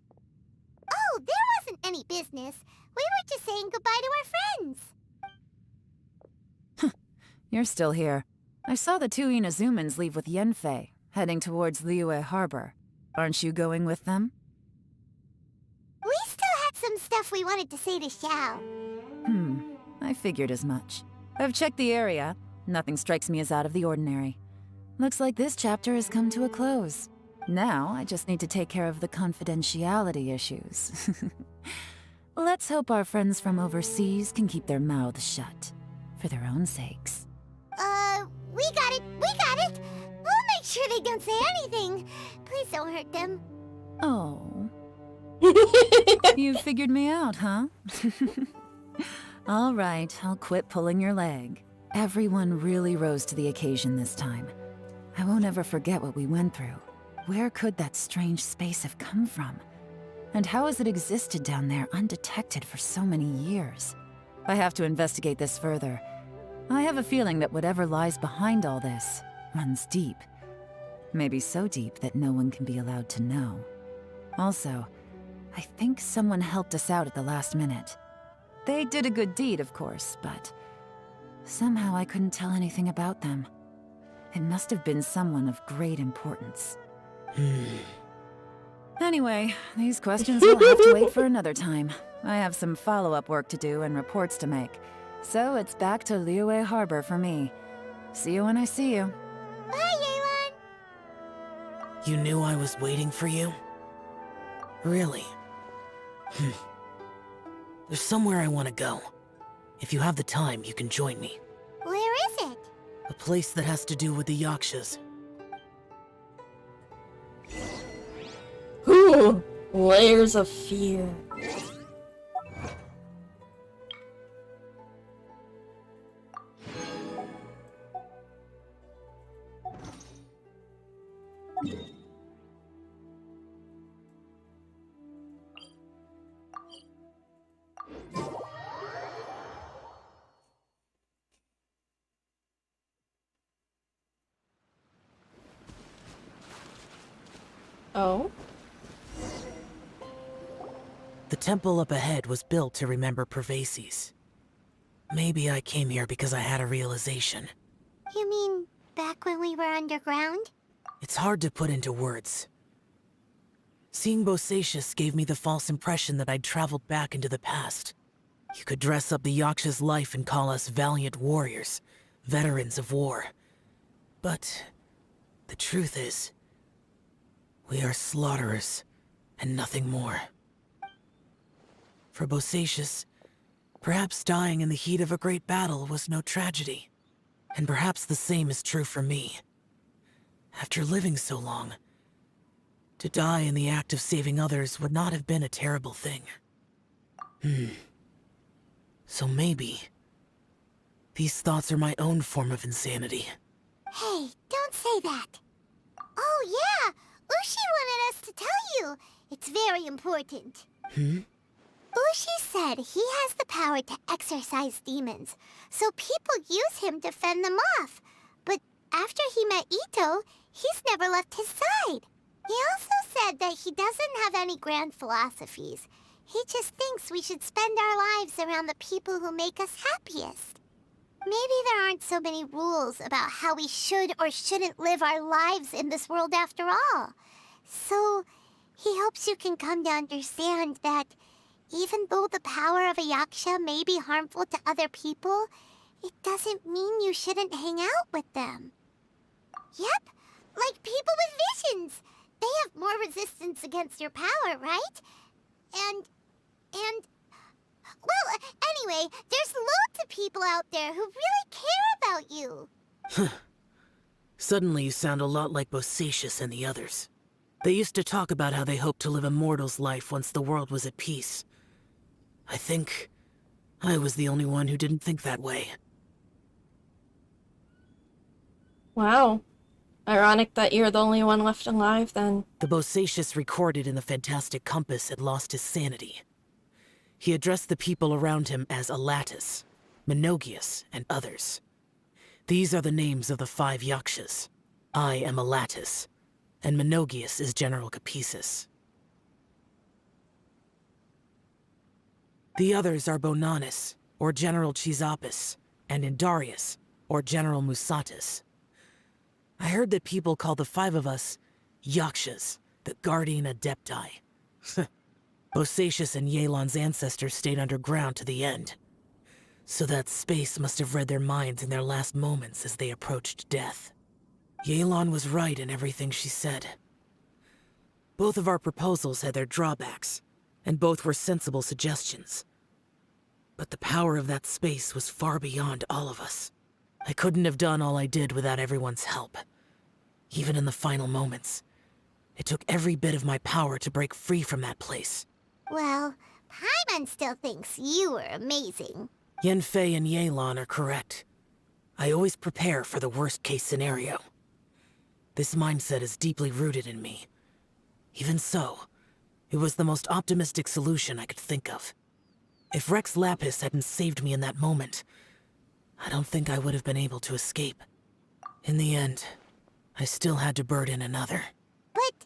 Oh, there wasn't any business. We were just saying goodbye to our friends. You're still here. I saw the two Inazumans leave with Yenfei, heading towards Liyue Harbor. Aren't you going with them? We still had some stuff we wanted to say to Xiao. I figured as much. I've checked the area. Nothing strikes me as out of the ordinary. Looks like this chapter has come to a close. Now, I just need to take care of the confidentiality issues. Let's hope our friends from overseas can keep their mouths shut. For their own sakes. We got it! We got it! We'll make sure they don't say anything. Please don't hurt them. Oh. You figured me out, huh? All right, I'll quit pulling your leg. Everyone really rose to the occasion this time. I won't ever forget what we went through. Where could that strange space have come from? And how has it existed down there undetected for so many years? I have to investigate this further. I have a feeling that whatever lies behind all this runs deep. Maybe so deep that no one can be allowed to know. Also, I think someone helped us out at the last minute. They did a good deed, of course, but somehow I couldn't tell anything about them. It must have been someone of great importance. Anyway, these questions will have to wait for another time. I have some follow-up work to do and reports to make. So it's back to Liyue Harbor for me. See you when I see you. Bye, Yelan! You knew I was waiting for you? Really? There's somewhere I want to go. If you have the time, you can join me. Where is it? A place that has to do with the Yakshas. Ooh, layers of fear. Oh? The temple up ahead was built to remember Pervases. Maybe I came here because I had a realization. You mean back when we were underground? It's hard to put into words. Seeing Bosacius gave me the false impression that I'd traveled back into the past. You could dress up the Yaksha's life and call us valiant warriors, veterans of war. But the truth is, we are slaughterers and nothing more. For Bosacius, perhaps dying in the heat of a great battle was no tragedy. And perhaps the same is true for me. After living so long, to die in the act of saving others would not have been a terrible thing. So maybe these thoughts are my own form of insanity. Hey, don't say that. Oh yeah, Ushi wanted us to tell you. It's very important. Ushi said he has the power to exorcise demons, so people use him to fend them off. But after he met Ito, he's never left his side. He also said that he doesn't have any grand philosophies. He just thinks we should spend our lives around the people who make us happiest. Maybe there aren't so many rules about how we should or shouldn't live our lives in this world after all. So, he hopes you can come to understand that even though the power of a Yaksha may be harmful to other people, it doesn't mean you shouldn't hang out with them. Yep, like people with visions. They have more resistance against your power, right? Well, anyway, there's loads of people out there who really care about you. Suddenly you sound a lot like Bosacius and the others. They used to talk about how they hoped to live a mortal's life once the world was at peace. I think I was the only one who didn't think that way. Wow. Ironic that you're the only one left alive, then. The Bosacius recorded in the Fantastic Compass had lost his sanity. He addressed the people around him as Alatus, Menogias, and others. These are the names of the 5 Yakshas. I am Alatus, and Menogias is General Capisis. The others are Bonanis, or General Chisapis, and Indarius, or General Musatis. I heard that people call the 5 of us Yakshas, the Guardian Adepti. Bosacius and Yelan's ancestors stayed underground to the end. So that space must have read their minds in their last moments as they approached death. Yelan was right in everything she said. Both of our proposals had their drawbacks, and both were sensible suggestions. But the power of that space was far beyond all of us. I couldn't have done all I did without everyone's help. Even in the final moments, it took every bit of my power to break free from that place. Well, Paimon still thinks you were amazing. Yanfei and Yelan are correct. I always prepare for the worst-case scenario. This mindset is deeply rooted in me. Even so, it was the most optimistic solution I could think of. If Rex Lapis hadn't saved me in that moment, I don't think I would have been able to escape. In the end, I still had to burden another. But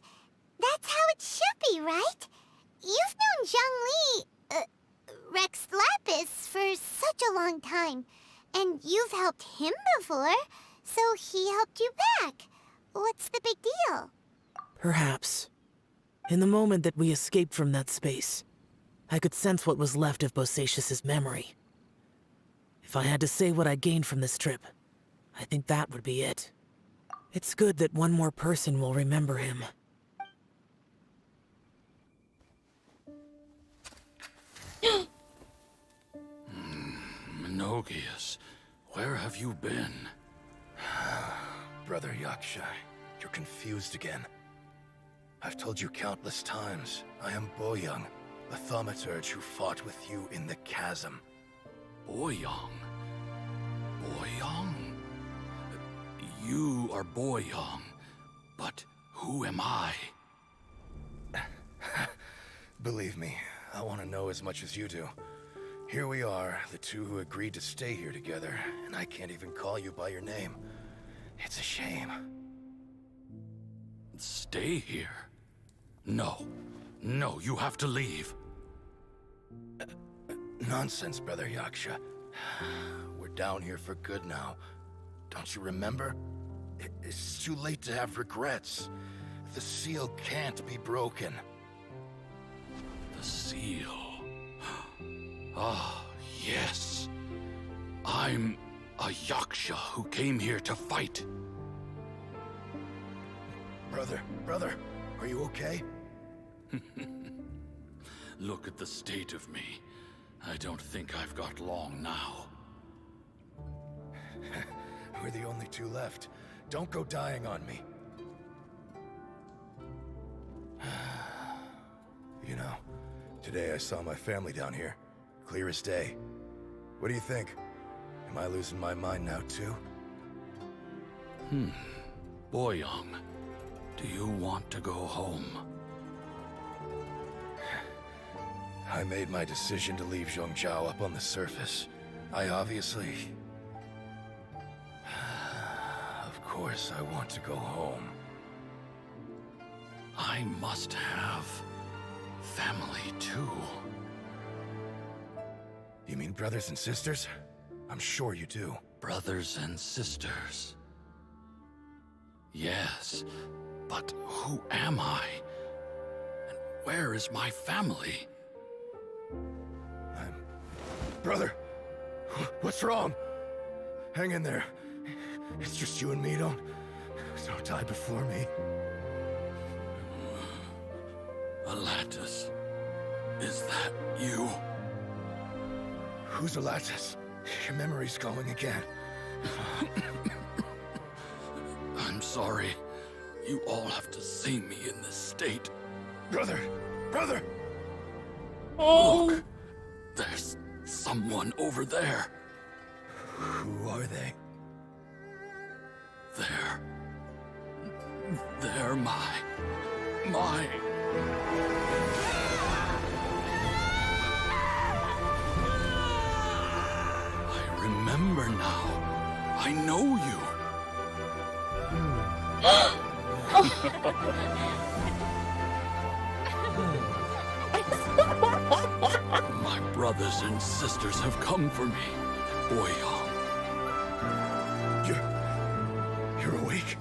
that's how it should be, right? You've known Zhang Li, Rex Lapis, for such a long time. And you've helped him before, so he helped you back. What's the big deal? Perhaps. In the moment that we escaped from that space, I could sense what was left of Bosacius's memory. If I had to say what I gained from this trip, I think that would be it. It's good that one more person will remember him. Menogias, where have you been? Brother Yaksha, you're confused again. I've told you countless times, I am Boyoung, a thaumaturge who fought with you in the chasm. Boyoung? Boyoung? You are Boyoung, but who am I? Believe me, I want to know as much as you do. Here we are, the two who agreed to stay here together, and I can't even call you by your name. It's a shame. Stay here? No. No, you have to leave. Nonsense, Brother Yaksha. We're down here for good now. Don't you remember? It's too late to have regrets. The seal can't be broken. The seal. Ah, yes. I'm a Yaksha who came here to fight. Brother, are you okay? Look at the state of me. I don't think I've got long now. We're the only two left. Don't go dying on me. You know, today I saw my family down here. Clear as day. What do you think? Am I losing my mind now too? Boyang, do you want to go home? I made my decision to leave Zhongzhao up on the surface. I obviously... Of course I want to go home. I must have family too. You mean brothers and sisters? I'm sure you do. Brothers and sisters. Yes, but who am I? And where is my family? Brother! What's wrong? Hang in there. It's just you and me, don't die before me. Alatus, is that you? Who's Alatus? Your memory's going again. I'm sorry. You all have to see me in this state. Brother! Look, there's someone over there. Who are they? They're my... I remember now. I know you. My brothers and sisters have come for me, Boyang. You're awake?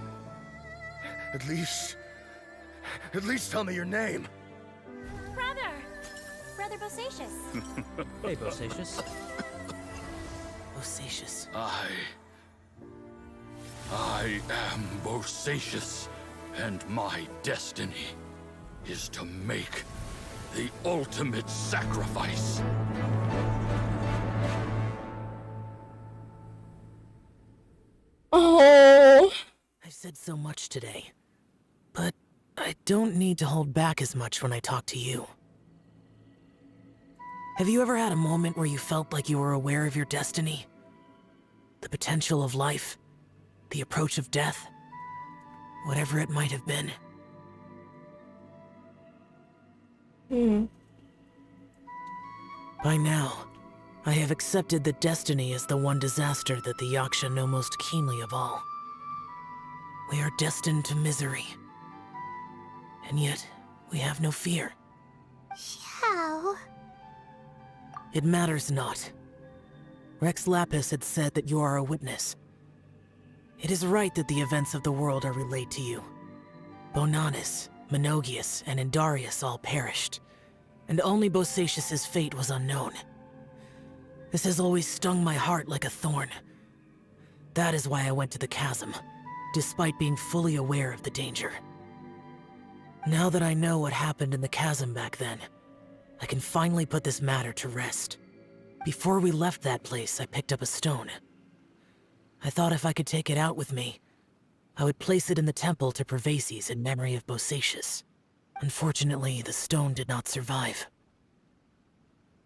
At least tell me your name. Brother Bosacius. Hey, Bosacius. Bosacius. I am Bosacius, and my destiny is to make the ultimate sacrifice. Oh. I've said so much today, but I don't need to hold back as much when I talk to you. Have you ever had a moment where you felt like you were aware of your destiny? The potential of life? The approach of death? Whatever it might have been. By now, I have accepted that destiny is the one disaster that the Yaksha know most keenly of all. We are destined to misery. And yet, we have no fear. Xiao. It matters not. Rex Lapis had said that you are a witness. It is right that the events of the world are relayed to you. Bonanis, Menogias, and Indarius all perished, and only Bosacius' fate was unknown. This has always stung my heart like a thorn. That is why I went to the chasm, despite being fully aware of the danger. Now that I know what happened in the chasm back then, I can finally put this matter to rest. Before we left that place, I picked up a stone. I thought if I could take it out with me, I would place it in the temple to Pervases in memory of Bosacius. Unfortunately, the stone did not survive.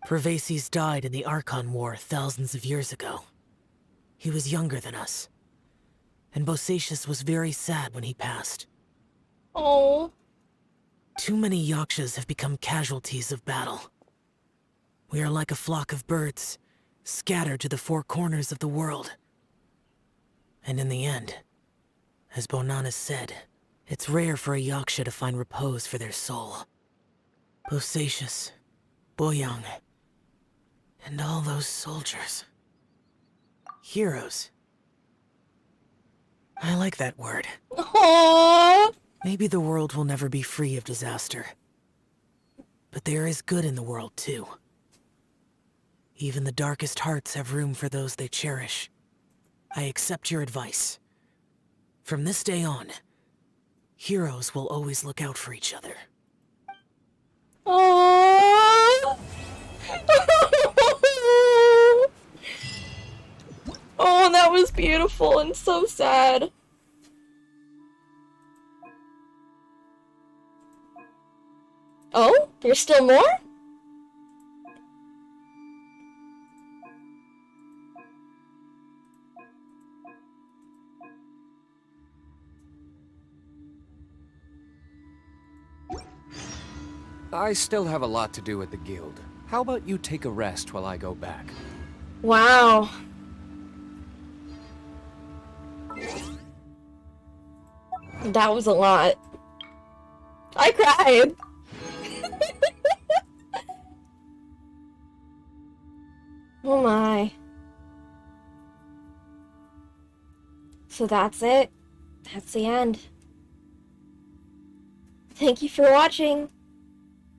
Pervases died in the Archon War thousands of years ago. He was younger than us, and Bosacius was very sad when he passed. Oh. Too many Yakshas have become casualties of battle. We are like a flock of birds, scattered to the four corners of the world. And in the end, as Bonanis said, It's rare for a Yaksha to find repose for their soul. Bosacious, Boyang, and all those soldiers. Heroes. I like that word. Aww. Maybe the world will never be free of disaster. But there is good in the world, too. Even the darkest hearts have room for those they cherish. I accept your advice. From this day on, heroes will always look out for each other. Aww. Oh, that was beautiful and so sad. Oh, there's still more? I still have a lot to do at the guild. How about you take a rest while I go back? Wow. That was a lot. I cried. Oh my. So that's it. That's the end. Thank you for watching.